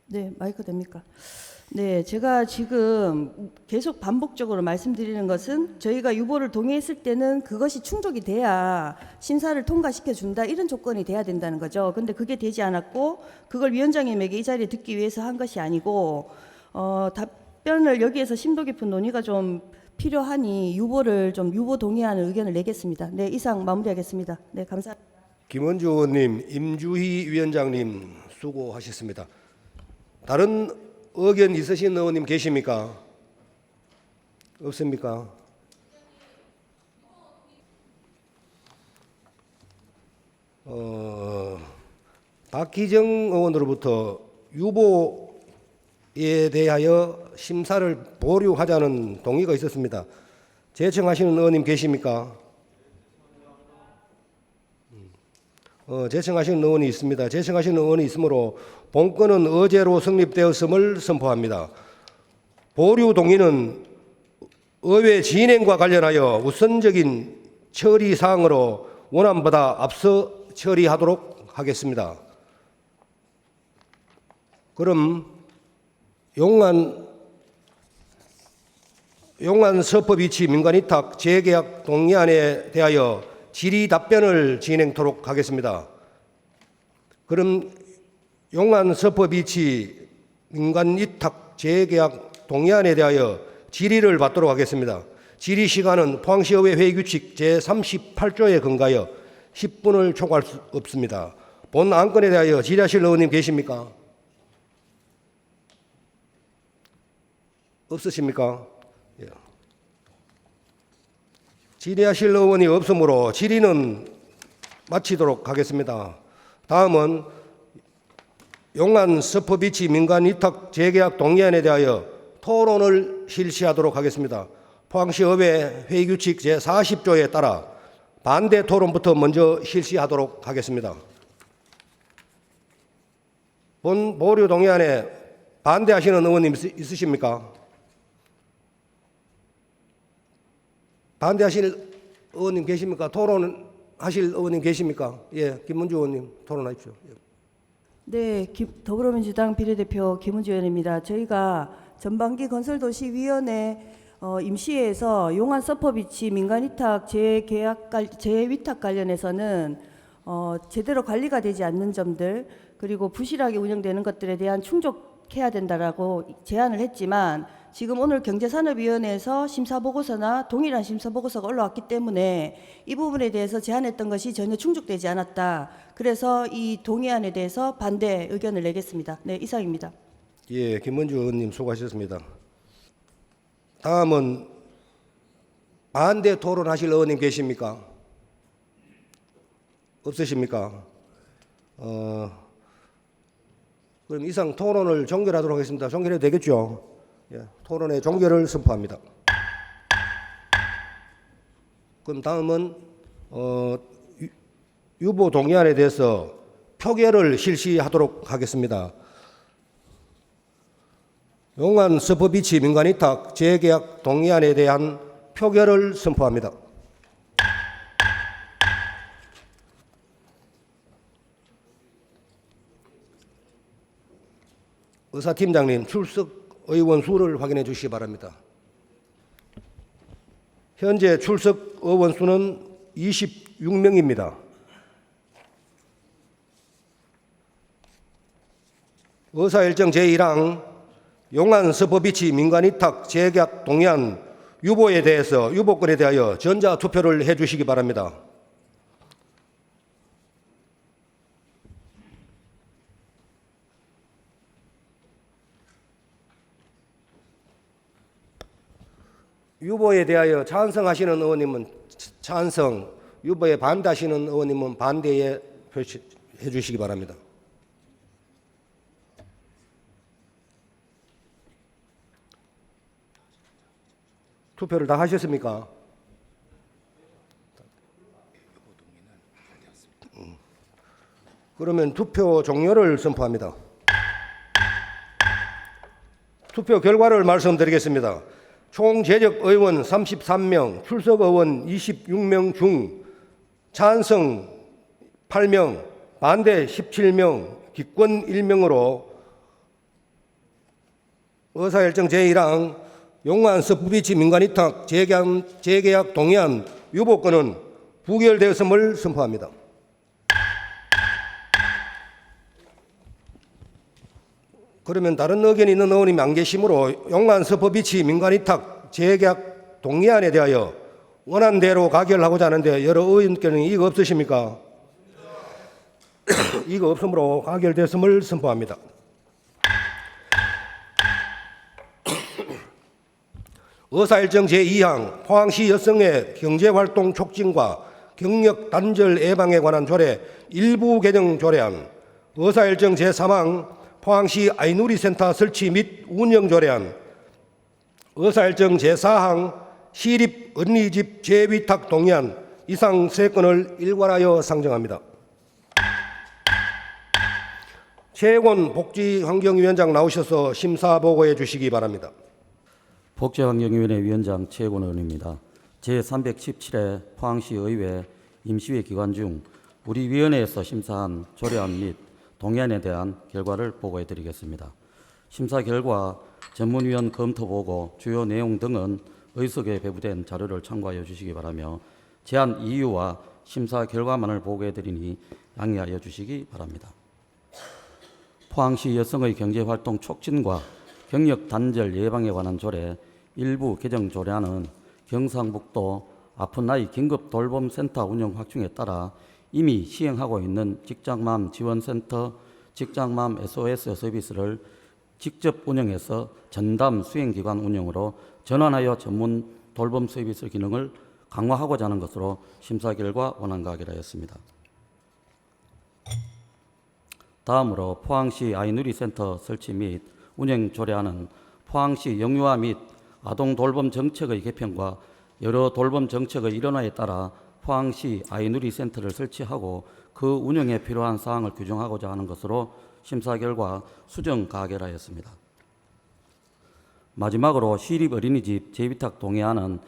네, 마이크 됩니까? 네, 제가 지금 계속 반복적으로 말씀드리는 것은 저희가 유보를 동의했을 때는 그것이 충족이 돼야 심사를 통과시켜 준다 이런 조건이 돼야 된다는 거죠. 근데 그게 되지 않았고 그걸 위원장님에게 이 자리에 듣기 위해서 한 것이 아니고 답변을 여기에서 심도 깊은 논의가 좀 필요하니 유보 동의하는 의견을 내겠습니다. 네, 이상 마무리하겠습니다. 네, 감사합니다. 김원주 의원님, 임주희 위원장님 수고하셨습니다. 다른 의견 있으신 의원님 계십니까? 없습니까? 박희정 의원으로부터 유보에 대하여 심사를 보류하자는 동의가 있었습니다. 제청하시는 의원님 계십니까? 제청하시는 의원이 있습니다. 제청하시는 의원이 있으므로 본건은 어제로 성립되었음을 선포합니다. 보류 동의는 의회 진행과 관련하여 우선적인 처리 사항으로 원안보다 앞서 처리하도록 하겠습니다. 그럼 용안 서퍼비치 민간위탁 재계약 동의안에 대하여 질의 답변을 진행토록 하겠습니다. 그럼 용안 서퍼비치 민간위탁 재계약 동의안에 대하여 질의를 받도록 하겠습니다. 질의 시간은 포항시의회 회의규칙 제38조에 근거하여 10분을 초과할 수 없습니다. 본 안건에 대하여 질의하실 의원님 계십니까? 없으십니까? 예. 질의하실 의원이 없으므로 질의는 마치도록 하겠습니다. 다음은 용안 서퍼비치 민간위탁 재계약 동의안에 대하여 토론을 실시하도록 하겠습니다. 포항시의회 회의규칙 제40조에 따라 반대 토론부터 먼저 실시하도록 하겠습니다. 본 보류 동의안에 반대하시는 의원님 있으십니까? 반대하실 의원님 계십니까? 토론하실 의원님 계십니까? 예, 김문주 의원님 토론하십시오. 네, 더불어민주당 비례대표 김은주 의원입니다. 저희가 전반기 건설도시위원회 임시회에서 용안 서퍼비치 민간위탁 재위탁 관련해서는 제대로 관리가 되지 않는 점들 그리고 부실하게 운영되는 것들에 대한 충족해야 된다라고 제안을 했지만 지금 오늘 경제산업위원회에서 심사보고서나 동일한 심사보고서가 올라왔기 때문에 이 부분에 대해서 제안했던 것이 전혀 충족되지 않았다. 그래서 이 동의안에 대해서 반대 의견을 내겠습니다. 네, 이상입니다. 예, 김문주 의원님 수고하셨습니다. 다음은 반대 토론하실 의원님 계십니까? 없으십니까? 그럼 이상 토론을 종결하도록 하겠습니다. 종결해도 되겠죠? 예, 토론의 종결을 선포합니다. 그럼 다음은 유보 동의안에 대해서 표결을 실시하도록 하겠습니다. 용안 서퍼비치 민간위탁 재계약 동의안에 대한 표결을 선포합니다. 의사팀장님, 출석 의원 수를 확인해 주시기 바랍니다. 현재 출석 의원 수는 26명입니다. 의사일정 제1항 용안 서퍼비치 민간위탁 재계약 동의안 유보권에 대하여 전자투표를 해 주시기 바랍니다. 유보에 대하여 찬성하시는 의원님은 찬성, 유보에 반대하시는 의원님은 반대에 표시 주시기 바랍니다. 투표를 다 하셨습니까? 그러면 투표 종료를 선포합니다. 투표 결과를 말씀드리겠습니다. 총 제적 의원 33명, 출석 의원 26명 중 찬성 8명, 반대 17명, 기권 1명으로 의사일정 제1항 용안 서부비치 민간위탁 재계약 동의안 유보권은 부결되었음을 선포합니다. 그러면 다른 의견이 있는 의원님이 안 계시므로 용안 서부비치 민간위탁 재계약 동의안에 대하여 원안대로 가결하고자 하는데 여러 의원께는 이의가 없으십니까? 이의가 없으므로 가결됐음을 선포합니다. 의사일정 제2항 포항시 여성의 경제활동 촉진과 경력 단절 예방에 관한 조례 일부 개정 조례안, 의사일정 제3항 포항시 아이누리센터 설치 및 운영 조례안, 의사일정 제4항 시립 어린이집 재위탁 동의안 이상 세 건을 일괄하여 상정합니다. 최혜곤 복지환경위원장 나오셔서 심사 보고해 주시기 바랍니다. 복지환경위원회 위원장 최혜곤 의원입니다. 제317회 포항시 의회 임시회 기간 중 우리 위원회에서 심사한 조례안 및 동의안에 대한 결과를 보고해 드리겠습니다. 심사 결과, 전문위원 검토 보고, 주요 내용 등은 의석에 배부된 자료를 참고하여 주시기 바라며 제안 이유와 심사 결과만을 보고해 드리니 양해하여 주시기 바랍니다. 포항시 여성의 경제활동 촉진과 경력 단절 예방에 관한 조례 일부 개정 조례안은 경상북도 아픈 아이 긴급 돌봄센터 운영 확충에 따라 이미 시행하고 있는 직장맘 지원센터, 직장맘 SOS 서비스를 직접 운영해서 전담 수행기관 운영으로 전환하여 전문 돌봄 서비스 기능을 강화하고자 하는 것으로 심사 결과 원안 가결하였습니다. 다음으로 포항시 아이누리센터 설치 및 운영 조례안은 포항시 영유아 및 아동 돌봄 정책의 개편과 여러 돌봄 정책의 일원화에 따라 포항시 아이누리 센터를 설치하고 그 운영에 필요한 사항을 규정하고자 하는 것으로 심사 결과 수정 가결하였습니다. 마지막으로 시립 어린이집 재위탁 동의안은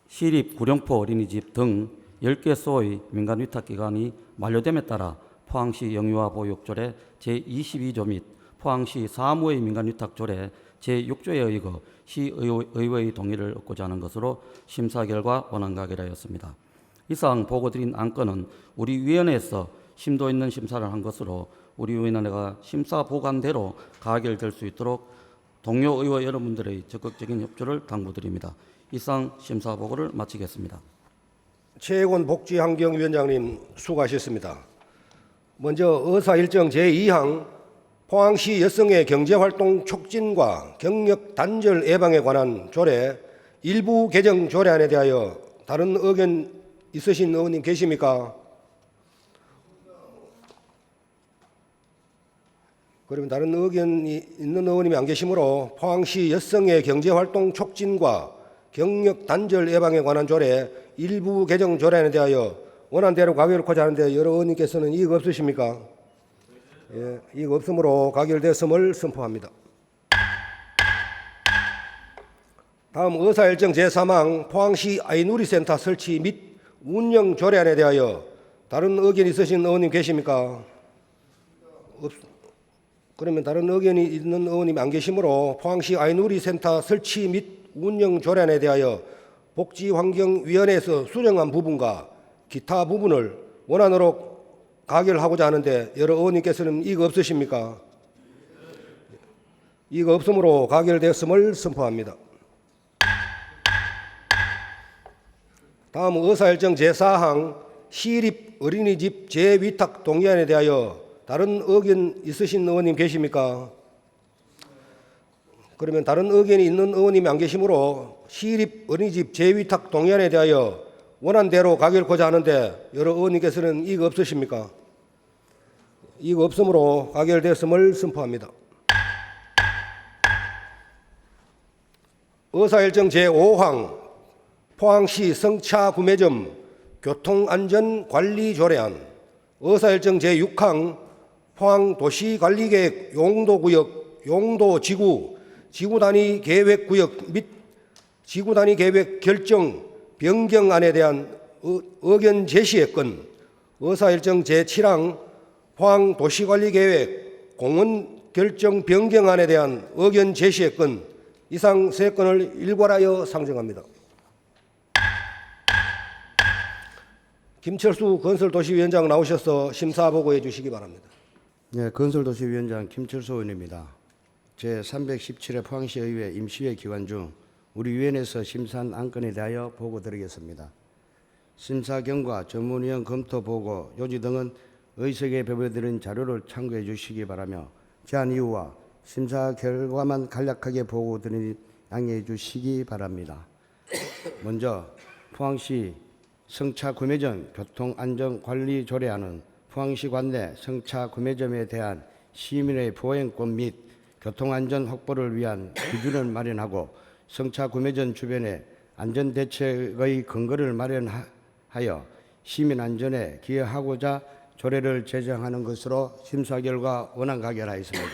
시립 구룡포 어린이집 등 10개소의 민간위탁기간이 만료됨에 따라 포항시 영유아 보육조례 제22조 및 포항시 사무의 민간위탁조례 제6조에 의거 시의회의 동의를 얻고자 하는 것으로 심사 결과 원안 가결하였습니다. 이상 보고드린 안건은 우리 위원회에서 심도 있는 심사를 한 것으로 우리 위원회가 심사 보관대로 가결될 수 있도록 동료 의원 여러분들의 적극적인 협조를 당부드립니다. 이상 심사 보고를 마치겠습니다. 최혜곤 복지환경위원장님 수고하셨습니다. 먼저 의사일정 제2항 포항시 여성의 경제활동 촉진과 경력 단절 예방에 관한 조례 일부 개정 조례안에 대하여 다른 의견 있으신 의원님 계십니까? 그러면 다른 의견이 있는 의원님이 안 계시므로 포항시 여성의 경제활동 촉진과 경력 단절 예방에 관한 조례 일부 개정 조례안에 대하여 원안대로 가결하고자 하는데 여러 의원님께서는 이의가 없으십니까? 예, 이의가 없으므로 가결됐음을 선포합니다. 다음 의사일정 제3항 포항시 아이누리센터 설치 및 운영 조례안에 대하여 다른 의견 있으신 의원님 계십니까? 그러면 다른 의견이 있는 의원님이 안 계시므로 포항시 아이누리센터 설치 및 운영 조례안에 대하여 복지환경위원회에서 수정한 부분과 기타 부분을 원안으로 가결하고자 하는데 여러 의원님께서는 이의가 없으십니까? 이의가 없으므로 가결되었음을 선포합니다. 다음 의사일정 제4항 시립 어린이집 재위탁 동의안에 대하여 다른 의견 있으신 의원님 계십니까? 그러면 다른 의견이 있는 의원님이 안 계시므로 시립 어린이집 재위탁 동의안에 대하여 원안대로 가결하고자 하는데 여러 의원님께서는 이의가 없으십니까? 이거 없으므로 가결되었음을 선포합니다. 의사일정 제5항 포항시 성차 구매점 교통안전관리조례안, 의사일정 제6항 포항도시관리계획 용도구역 용도지구 지구단위 계획구역 및 지구단위 계획 결정 변경안에 대한 의견 제시의 건, 의사일정 제7항 포항도시관리계획 공원 결정 변경안에 대한 의견 제시의 건, 이상 세 건을 일괄하여 상정합니다. 김철수 건설도시위원장 나오셔서 심사 보고해 주시기 바랍니다. 네, 건설도시위원장 김철수 의원입니다. 제317회 포항시의회 임시회 기간 중 우리 위원회에서 심사한 안건에 대하여 보고드리겠습니다. 심사 경과, 전문위원 검토 보고, 요지 등은 의석에 배부해드린 자료를 참고해 주시기 바라며 제안 이유와 심사 결과만 간략하게 보고드리니 양해해 주시기 바랍니다. 먼저 포항시 성차 구매점 교통안전관리조례안은 포항시 관내 성차 구매점에 대한 시민의 보행권 및 교통안전 확보를 위한 기준을 마련하고 성차 구매점 주변에 안전대책의 근거를 마련하여 시민 안전에 기여하고자 조례를 제정하는 것으로 심사 결과 원안 가결하였습니다.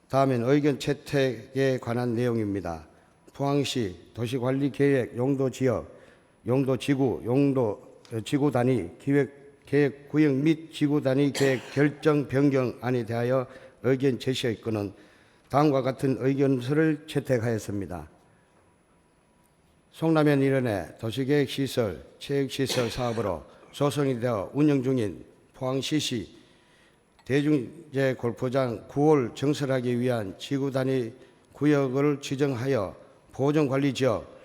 다음은 의견 채택에 관한 내용입니다. 포항시 도시관리계획 용도지역, 용도지구, 용도지구단위 계획구역 및 지구단위 계획 결정 변경안에 대하여 의견 제시의 건은 다음과 같은 의견서를 채택하였습니다. 송라면 일원의 도시계획시설, 체육시설 사업으로 조성이 되어 운영 중인 포항시시 대중제 골프장 9홀 정설하기 위한 지구단위 구역을 지정하여 보존관리지역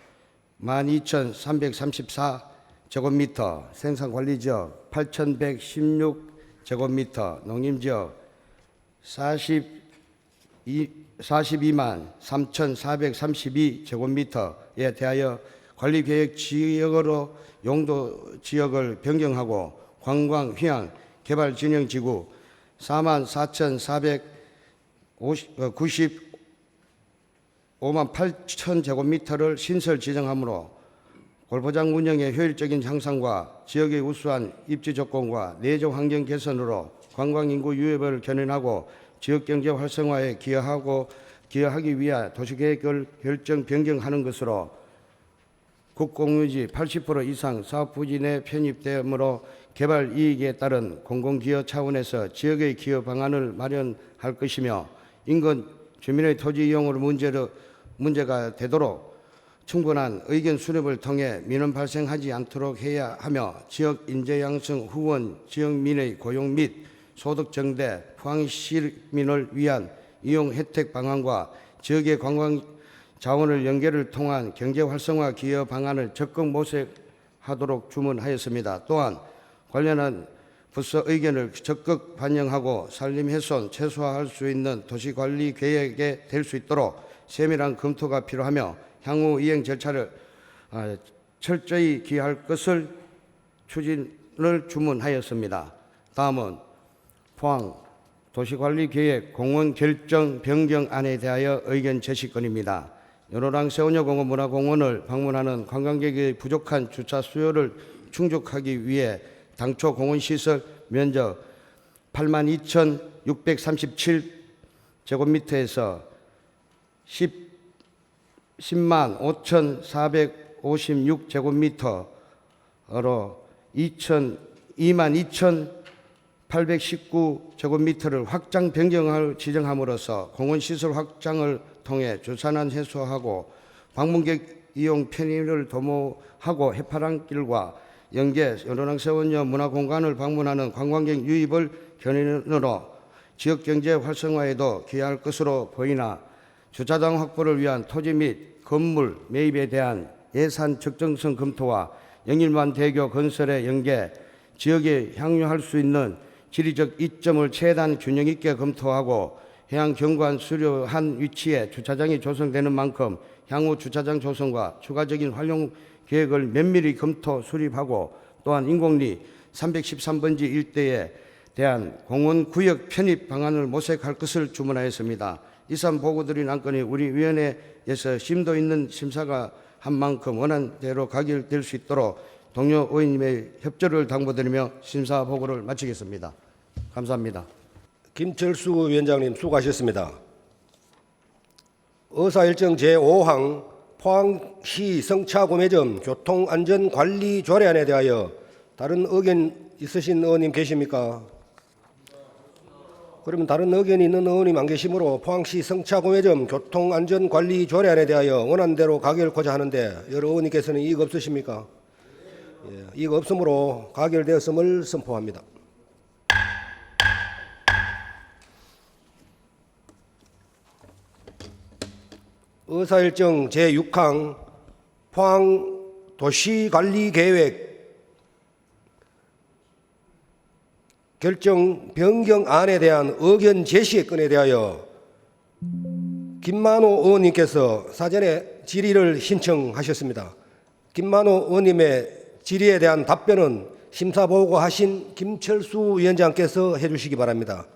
12,334제곱미터, 생산관리지역 8,116제곱미터, 농림지역 42만 3,432제곱미터에 대하여 관리계획 지역으로 용도 지역을 변경하고 관광, 휴양, 개발 진영 지구 44,495만 8천 제곱미터를 신설 지정하므로 골프장 운영의 효율적인 향상과 지역의 우수한 입지 조건과 내적 환경 개선으로 관광 인구 유입을 견인하고 지역 경제 활성화에 기여하기 위해 도시계획을 결정 변경하는 것으로 국공유지 80% 이상 사업 부진에 편입되므로 개발 이익에 따른 공공기여 차원에서 지역의 기여 방안을 마련할 것이며 인근 주민의 토지 이용으로 문제가 되도록 충분한 의견 수렴을 통해 민원 발생하지 않도록 해야 하며 지역 인재 양성 후원, 지역민의 고용 및 소득 증대, 포항 시민을 위한 이용 혜택 방안과 지역의 관광 자원을 연계를 통한 경제 활성화 기여 방안을 적극 모색하도록 주문하였습니다. 또한 관련한 부서 의견을 적극 반영하고 산림 훼손 최소화할 수 있는 도시관리 계획에 될 수 있도록 세밀한 검토가 필요하며 향후 이행 절차를 철저히 기할 것을 추진을 주문하였습니다. 다음은 포항 도시관리계획 공원 결정 변경안에 대하여 의견 제시건입니다. 연호랑 세원여공원 문화공원을 방문하는 관광객의 부족한 주차 수요를 충족하기 위해 당초 공원시설 면적 82,637제곱미터에서 10만 5,456제곱미터로 22,819제곱미터를 확장 변경을 지정함으로써 공원시설 확장을 통해 주차난 해소하고 방문객 이용 편의를 도모하고 해파랑길과 연계 연호랑세원여 문화공간을 방문하는 관광객 유입을 견인으로 지역경제 활성화에도 기여할 것으로 보이나 주차장 확보를 위한 토지 및 건물 매입에 대한 예산 적정성 검토와 영일만 대교 건설의 연계, 지역에 향유할 수 있는 지리적 이점을 최대한 균형 있게 검토하고 해양 경관 수려한 위치에 주차장이 조성되는 만큼 향후 주차장 조성과 추가적인 활용 계획을 면밀히 검토 수립하고 또한 인공리 313번지 일대에 대한 공원 구역 편입 방안을 모색할 것을 주문하였습니다. 이상 보고드린 안건이 우리 위원회에서 심도 있는 심사가 한 만큼 원안대로 가결될 수 있도록 동료 의원님의 협조를 당부드리며 심사 보고를 마치겠습니다. 감사합니다. 김철수 위원장님 수고하셨습니다. 의사일정 제5항 포항시 성차구매점 교통안전관리 조례안에 대하여 다른 의견 있으신 의원님 계십니까? 그러면 다른 의견이 있는 의원님 안 계시므로 포항시 성차구매점 교통안전관리 조례안에 대하여 원안대로 가결코자 하는데 여러 의원님께서는 이의가 없으십니까? 예, 이의가 없으므로 가결되었음을 선포합니다. 의사일정 제6항 포항 도시관리계획 결정 변경안에 대한 의견 제시의 건에 대하여 김만호 의원님께서 사전에 질의를 신청하셨습니다. 김만호 의원님의 질의에 대한 답변은 심사보고하신 김철수 위원장께서 해주시기 바랍니다.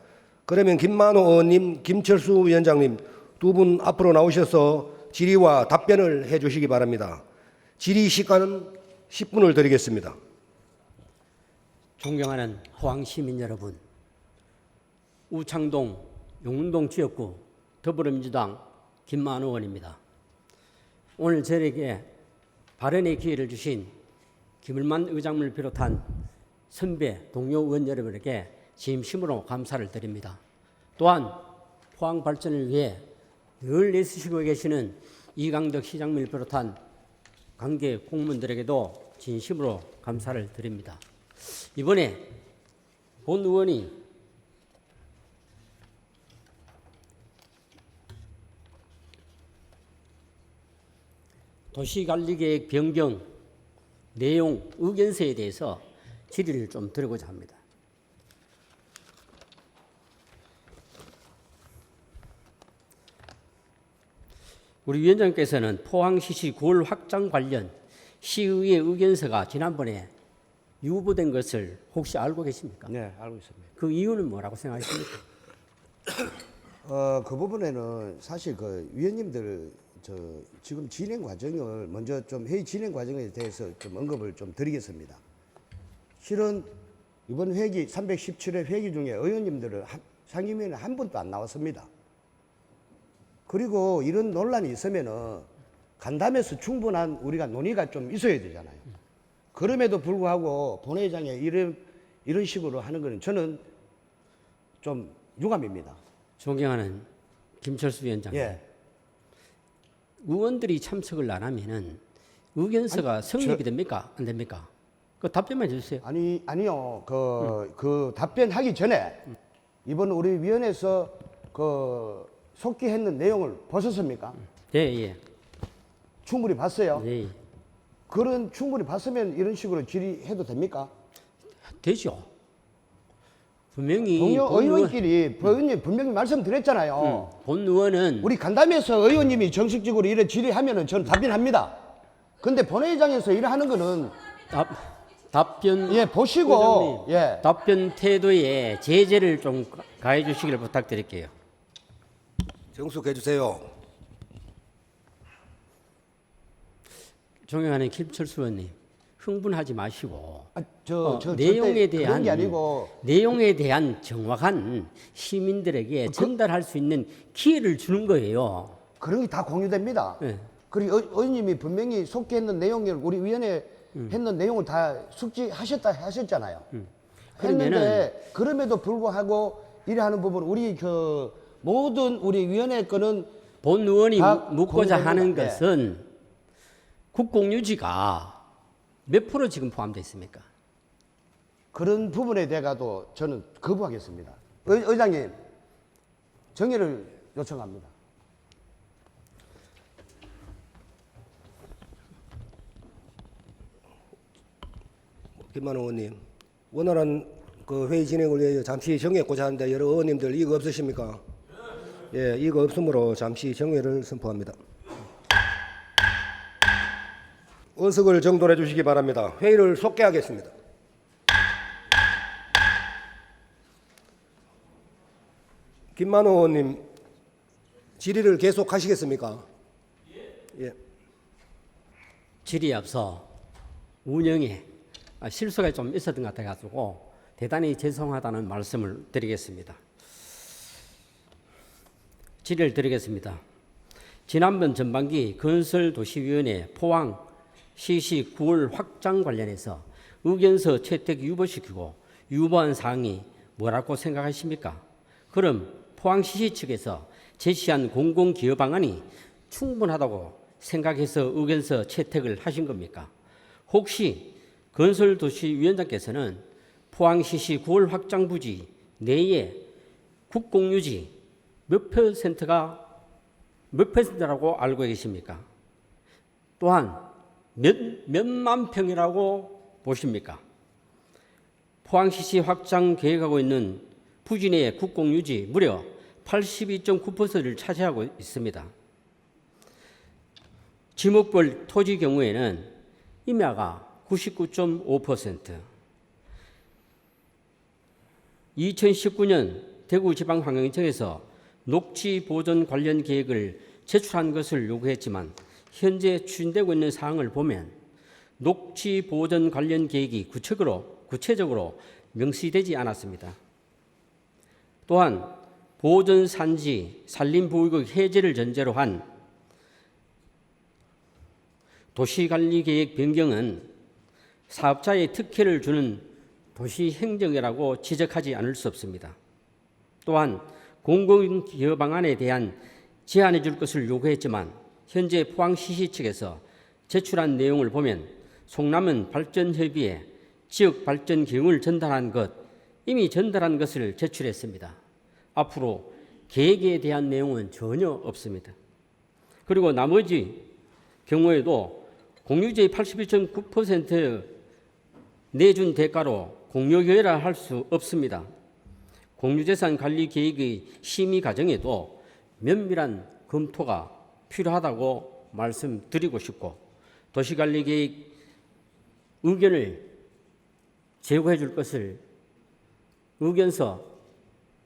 그러면 김만호 의원님, 김철수 위원장님 두 분 앞으로 나오셔서 질의와 답변을 해주시기 바랍니다. 질의 시간은 10분을 드리겠습니다. 존경하는 포항시민 여러분, 우창동 용운동 지역구 더불어민주당 김만호 의원입니다. 오늘 저에게 발언의 기회를 주신 김을만 의장님을 비롯한 선배 동료 의원 여러분에게 진심으로 감사를 드립니다. 또한 포항 발전을 위해 늘 애쓰시고 계시는 이강덕 시장님을 비롯한 관계 공무원들에게도 진심으로 감사를 드립니다. 이번에 본 의원이 도시관리계획 변경 내용 의견서에 대해서 질의를 좀 드리고자 합니다. 우리 위원장께서는 포항시시 9월 확장 관련 시의회 의견서가 지난번에 유보된 것을 혹시 알고 계십니까? 네, 알고 있습니다. 그 이유는 뭐라고 생각하십니까? 그 부분에는 사실 그 위원님들 지금 진행 과정을 먼저 좀 회의 진행 과정에 대해서 좀 언급을 좀 드리겠습니다. 실은 이번 회기 317회 회기 중에 의원님들은 상임위원회 한 분도 안 나왔습니다. 그리고 이런 논란이 있으면은 간담회에서 충분한 우리가 논의가 좀 있어야 되잖아요. 그럼에도 불구하고 본회의장에 이런 식으로 하는 것은 저는 좀 유감입니다. 존경하는 김철수 위원장님. 예. 의원들이 참석을 안 하면은 의견서가 성립이 됩니까? 안 됩니까? 그 답변만 해주세요. 아니요. 그 답변하기 전에 이번 우리 위원회에서 속기했는 내용을 보셨습니까? 예, 예. 충분히 봤어요? 예. 그런 충분히 봤으면 이런 식으로 질의해도 됩니까? 되죠. 분명히 동료 의원끼리 의원님 분명히 말씀드렸잖아요. 본 의원은 우리 간담회에서 의원님이 정식적으로 이래 질의하면은 저는 답변합니다. 근데 본회의장에서 이래 하는 거는 답변 예 보시고 예 답변 태도에 제재를 좀 가해 주시길 부탁드릴게요. 정숙해 주세요. 존경하는 김철수 의원님, 흥분하지 마시고 내용에 대한 게 아니고 내용에 대한 정확한 시민들에게 전달할 수 있는 기회를 주는 거예요. 그런 게 다 공유됩니다. 네. 그리고 의원님이 분명히 속기했는 내용을 우리 위원회 했는 내용을 다 하셨잖아요. 했는데 그럼에도 불구하고 이래 하는 부분 우리 모든 우리 위원회 거는 본 의원이 묻고자 하는 네. 것은 국공유지가 몇 프로 지금 포함되어 있습니까? 그런 부분에 대해서도 저는 거부하겠습니다. 의장님 정의를 요청합니다. 김만호 의원님, 원활한 그 회의 진행을 위해 잠시 정회하고자 하는데 여러 의원님들 이의가 없으십니까? 예, 이의가 없으므로 잠시 정회를 선포합니다. 의석을 정돈해 주시기 바랍니다. 회의를 속개하겠습니다. 김만호 의원님 질의를 계속하시겠습니까? 예. 질의에 앞서 운영에 실수가 좀 있었던 것 같아가지고 대단히 죄송하다는 말씀을 드리겠습니다. 질의를 드리겠습니다. 지난번 전반기 건설도시위원회 포항 시시 9월 확장 관련해서 의견서 채택 유보시키고 유보한 사항이 뭐라고 생각하십니까? 그럼 포항시시 측에서 제시한 공공기여 방안이 충분하다고 생각해서 의견서 채택을 하신 겁니까? 혹시 건설도시위원장께서는 포항시시 9월 확장 부지 내에 국공유지 몇 퍼센트라고 알고 계십니까? 또한 몇만 평이라고 보십니까? 포항시시 확장 계획하고 있는 부지 내의 국공유지 무려 82.9%를 차지하고 있습니다. 지목별 토지 경우에는 임야가 99.5%, 2019년 대구지방환경청에서 녹지 보존 관련 계획을 제출한 것을 요구했지만 현재 추진되고 있는 사항을 보면 녹지 보존 관련 계획이 구체적으로 명시되지 않았습니다. 또한 보존 산지 산림보호구역 해제를 전제로 한 도시관리계획 변경은 사업자의 특혜를 주는 도시행정이라고 지적하지 않을 수 없습니다. 또한 공공기여 방안에 대한 제안해 줄 것을 요구했지만 현재 포항시시 측에서 제출한 내용을 보면 송남은 발전협의회 지역 발전 계획을 전달한 것, 이미 전달한 것을 제출했습니다. 앞으로 계획에 대한 내용은 전혀 없습니다. 그리고 나머지 경우에도 공유지의 81.9% 내준 대가로 공유기여라 할 수 없습니다. 공유재산 관리 계획의 심의 과정에도 면밀한 검토가 필요하다고 말씀드리고 싶고 도시관리계획 의견을 제고해 줄 것을 의견서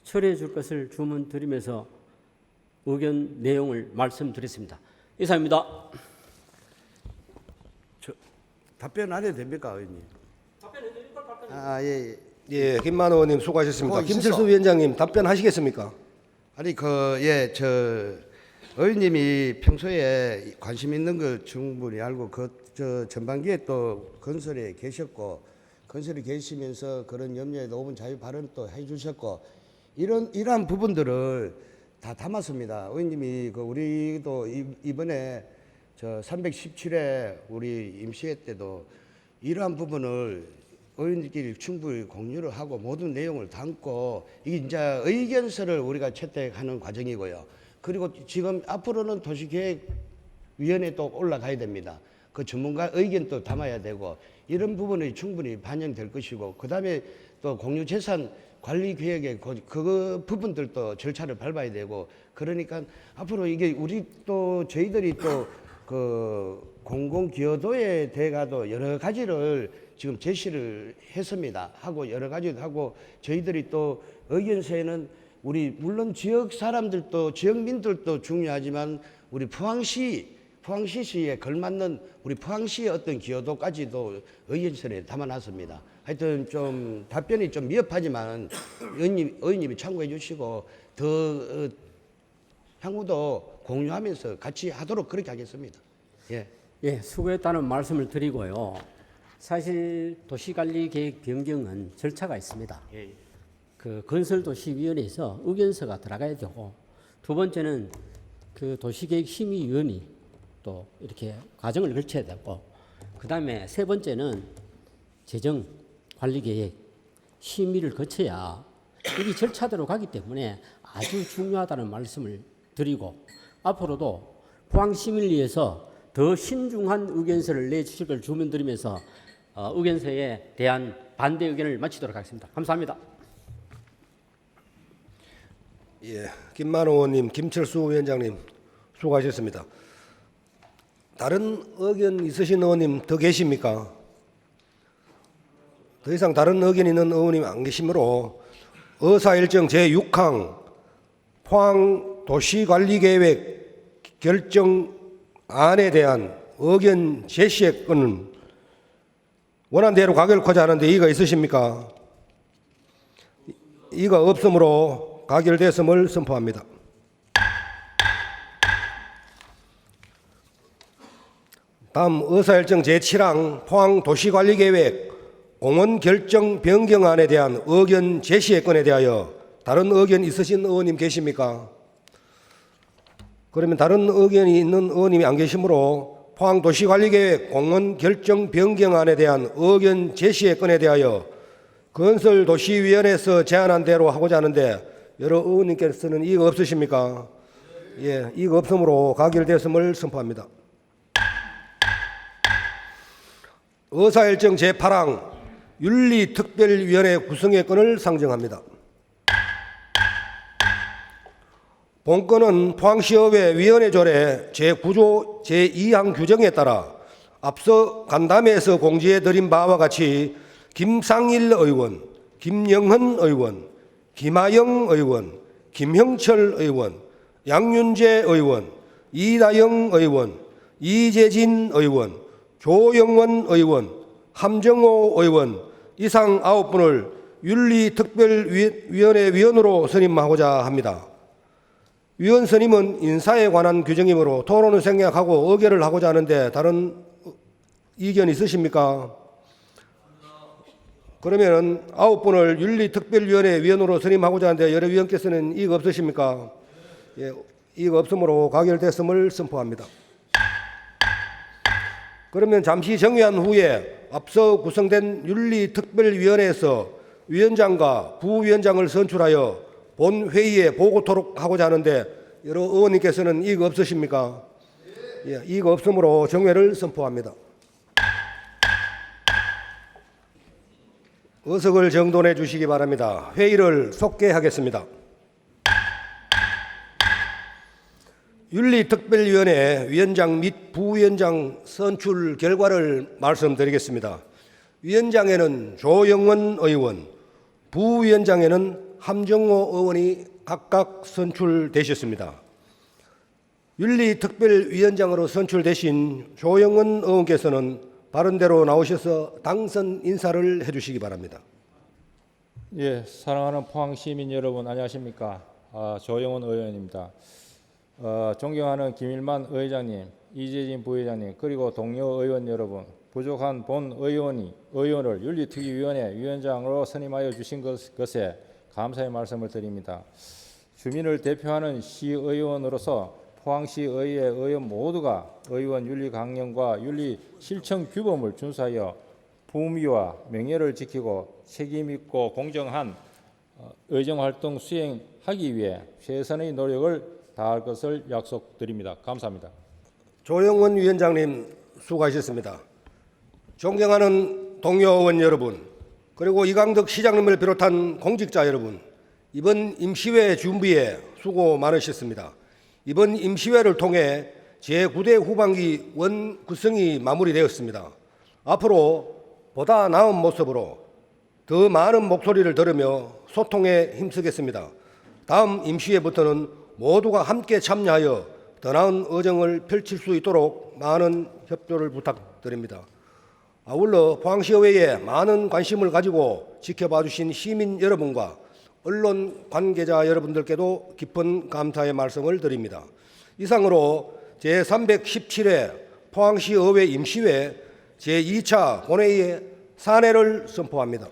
처리해 줄 것을 주문드리면서 의견 내용을 말씀드렸습니다. 이상입니다. 답변 안 해도 됩니까, 의원님? 예. 예, 김만호 의원님 수고하셨습니다. 김철수 위원장님 답변하시겠습니까? 아니 의원님이 평소에 관심 있는 걸 충분히 알고 전반기에 또 건설에 계셨고 건설에 계시면서 그런 염려에 높은 자유 발언 또 해주셨고 이러한 부분들을 다 담았습니다. 의원님이 우리도 이번에 317회 우리 임시회 때도 이러한 부분을 의원들끼리 충분히 공유를 하고 모든 내용을 담고 이게 이제 의견서를 우리가 채택하는 과정이고요. 그리고 지금 앞으로는 도시계획위원회에 또 올라가야 됩니다. 그 전문가 의견도 담아야 되고 이런 부분이 충분히 반영될 것이고 그다음에 또 공유재산 관리 계획에 그 부분들도 절차를 밟아야 되고 그러니까 앞으로 이게 우리 또 저희들이 또 그 공공기여도에 대해서도 여러 가지를 지금 제시를 했습니다. 하고 여러 가지도 하고 저희들이 또 의견서에는 우리 물론 지역 사람들도 지역민들도 중요하지만 우리 포항시에 걸맞는 우리 포항시의 어떤 기여도까지도 의견서에 담아놨습니다. 하여튼 좀 답변이 좀 미흡하지만 의원님이 참고해 주시고 더 향후도 공유하면서 같이 하도록 그렇게 하겠습니다. 예, 수고했다는 말씀을 드리고요. 사실 도시관리계획 변경은 절차가 있습니다. 그 건설도시위원회에서 의견서가 들어가야 되고 두 번째는 그 도시계획심의위원회 또 이렇게 과정을 거쳐야 되고 그다음에 세 번째는 재정관리계획 심의를 거쳐야 이게 절차대로 가기 때문에 아주 중요하다는 말씀을 드리고 앞으로도 포항시민을 위해서 더 신중한 의견서를 내주실 걸 주문드리면서 의견서에 대한 반대 의견을 마치도록 하겠습니다. 감사합니다. 예, 김만호 의원님, 김철수 위원장님 수고하셨습니다. 다른 의견 있으신 의원님 더 계십니까? 더 이상 다른 의견 있는 의원님 안 계시므로 의사일정 제6항 포항 도시관리계획 결정안에 대한 의견 제시의 건은 원안대로 가결코자 하는데 이의가 있으십니까? 이의가 없으므로 가결됐음을 선포합니다. 다음 의사일정 제7항 포항 도시관리계획 공원 결정 변경안에 대한 의견 제시의 건에 대하여 다른 의견 있으신 의원님 계십니까? 그러면 다른 의견이 있는 의원님이 안 계시므로 포항 도시관리계획 공원 결정 변경안에 대한 의견 제시의 건에 대하여 건설도시위원회에서 제안한 대로 하고자 하는데 여러 의원님께서는 이의가 없으십니까? 예, 이의가 없으므로 가결됐음을 선포합니다. 의사일정 제8항 윤리특별위원회 구성의 건을 상정합니다. 본건은 포항시의회 위원회조례 제9조 제2항 규정에 따라 앞서 간담회에서 공지해드린 바와 같이 김상일 의원, 김영헌 의원, 김하영 의원, 김형철 의원, 양윤재 의원, 이다영 의원, 이재진 의원, 조영원 의원, 함정호 의원 이상 9분을 윤리특별위원회 위원으로 선임하고자 합니다. 위원 선임은 인사에 관한 규정이므로 토론을 생략하고 의결을 하고자 하는데 다른 이견 있으십니까? 그러면 9분을 윤리특별위원회 위원으로 선임하고자 하는데 여러 위원께서는 이의가 없으십니까? 예, 이의가 없으므로 가결됐음을 선포합니다. 그러면 잠시 정회한 후에 앞서 구성된 윤리특별위원회에서 위원장과 부위원장을 선출하여 본 회의에 보고토록 하고자 하는데 여러 의원님께서는 이의가 없으십니까? 예, 이의가 없으므로 정회를 선포합니다. 의석을 정돈해 주시기 바랍니다. 회의를 속개하겠습니다. 윤리특별위원회 위원장 및 부위원장 선출 결과를 말씀드리겠습니다. 위원장에는 조영원 의원, 부위원장에는 함정호 의원이 각각 선출되셨습니다. 윤리특별위원장으로 선출되신 조영원 의원께서는 바른대로 나오셔서 당선 인사를 해주시기 바랍니다. 예, 사랑하는 포항 시민 여러분 안녕하십니까? 조영원 의원입니다. 존경하는 김일만 의장님, 이재진 부회장님, 그리고 동료 의원 여러분, 부족한 본 의원을 윤리특위위원회 위원장으로 선임하여 주신 것에 감사의 말씀을 드립니다. 주민을 대표하는 시의원으로서 포항시의회 의원 모두가 의원 윤리 강령과 윤리 실천 규범을 준수하여 품위와 명예를 지키고 책임 있고 공정한 의정활동 수행하기 위해 최선의 노력을 다할 것을 약속드립니다. 감사합니다. 조영원 위원장님 수고하셨습니다. 존경하는 동료 의원 여러분, 그리고 이강덕 시장님을 비롯한 공직자 여러분, 이번 임시회 준비에 수고 많으셨습니다. 이번 임시회를 통해 제9대 후반기 원구성이 마무리되었습니다. 앞으로 보다 나은 모습으로 더 많은 목소리를 들으며 소통에 힘쓰겠습니다. 다음 임시회부터는 모두가 함께 참여하여 더 나은 의정을 펼칠 수 있도록 많은 협조를 부탁드립니다. 아울러 포항시의회에 많은 관심을 가지고 지켜봐 주신 시민 여러분과 언론 관계자 여러분들께도 깊은 감사의 말씀을 드립니다. 이상으로 제317회 포항시의회 임시회 제2차 본회의의 산회를 선포합니다.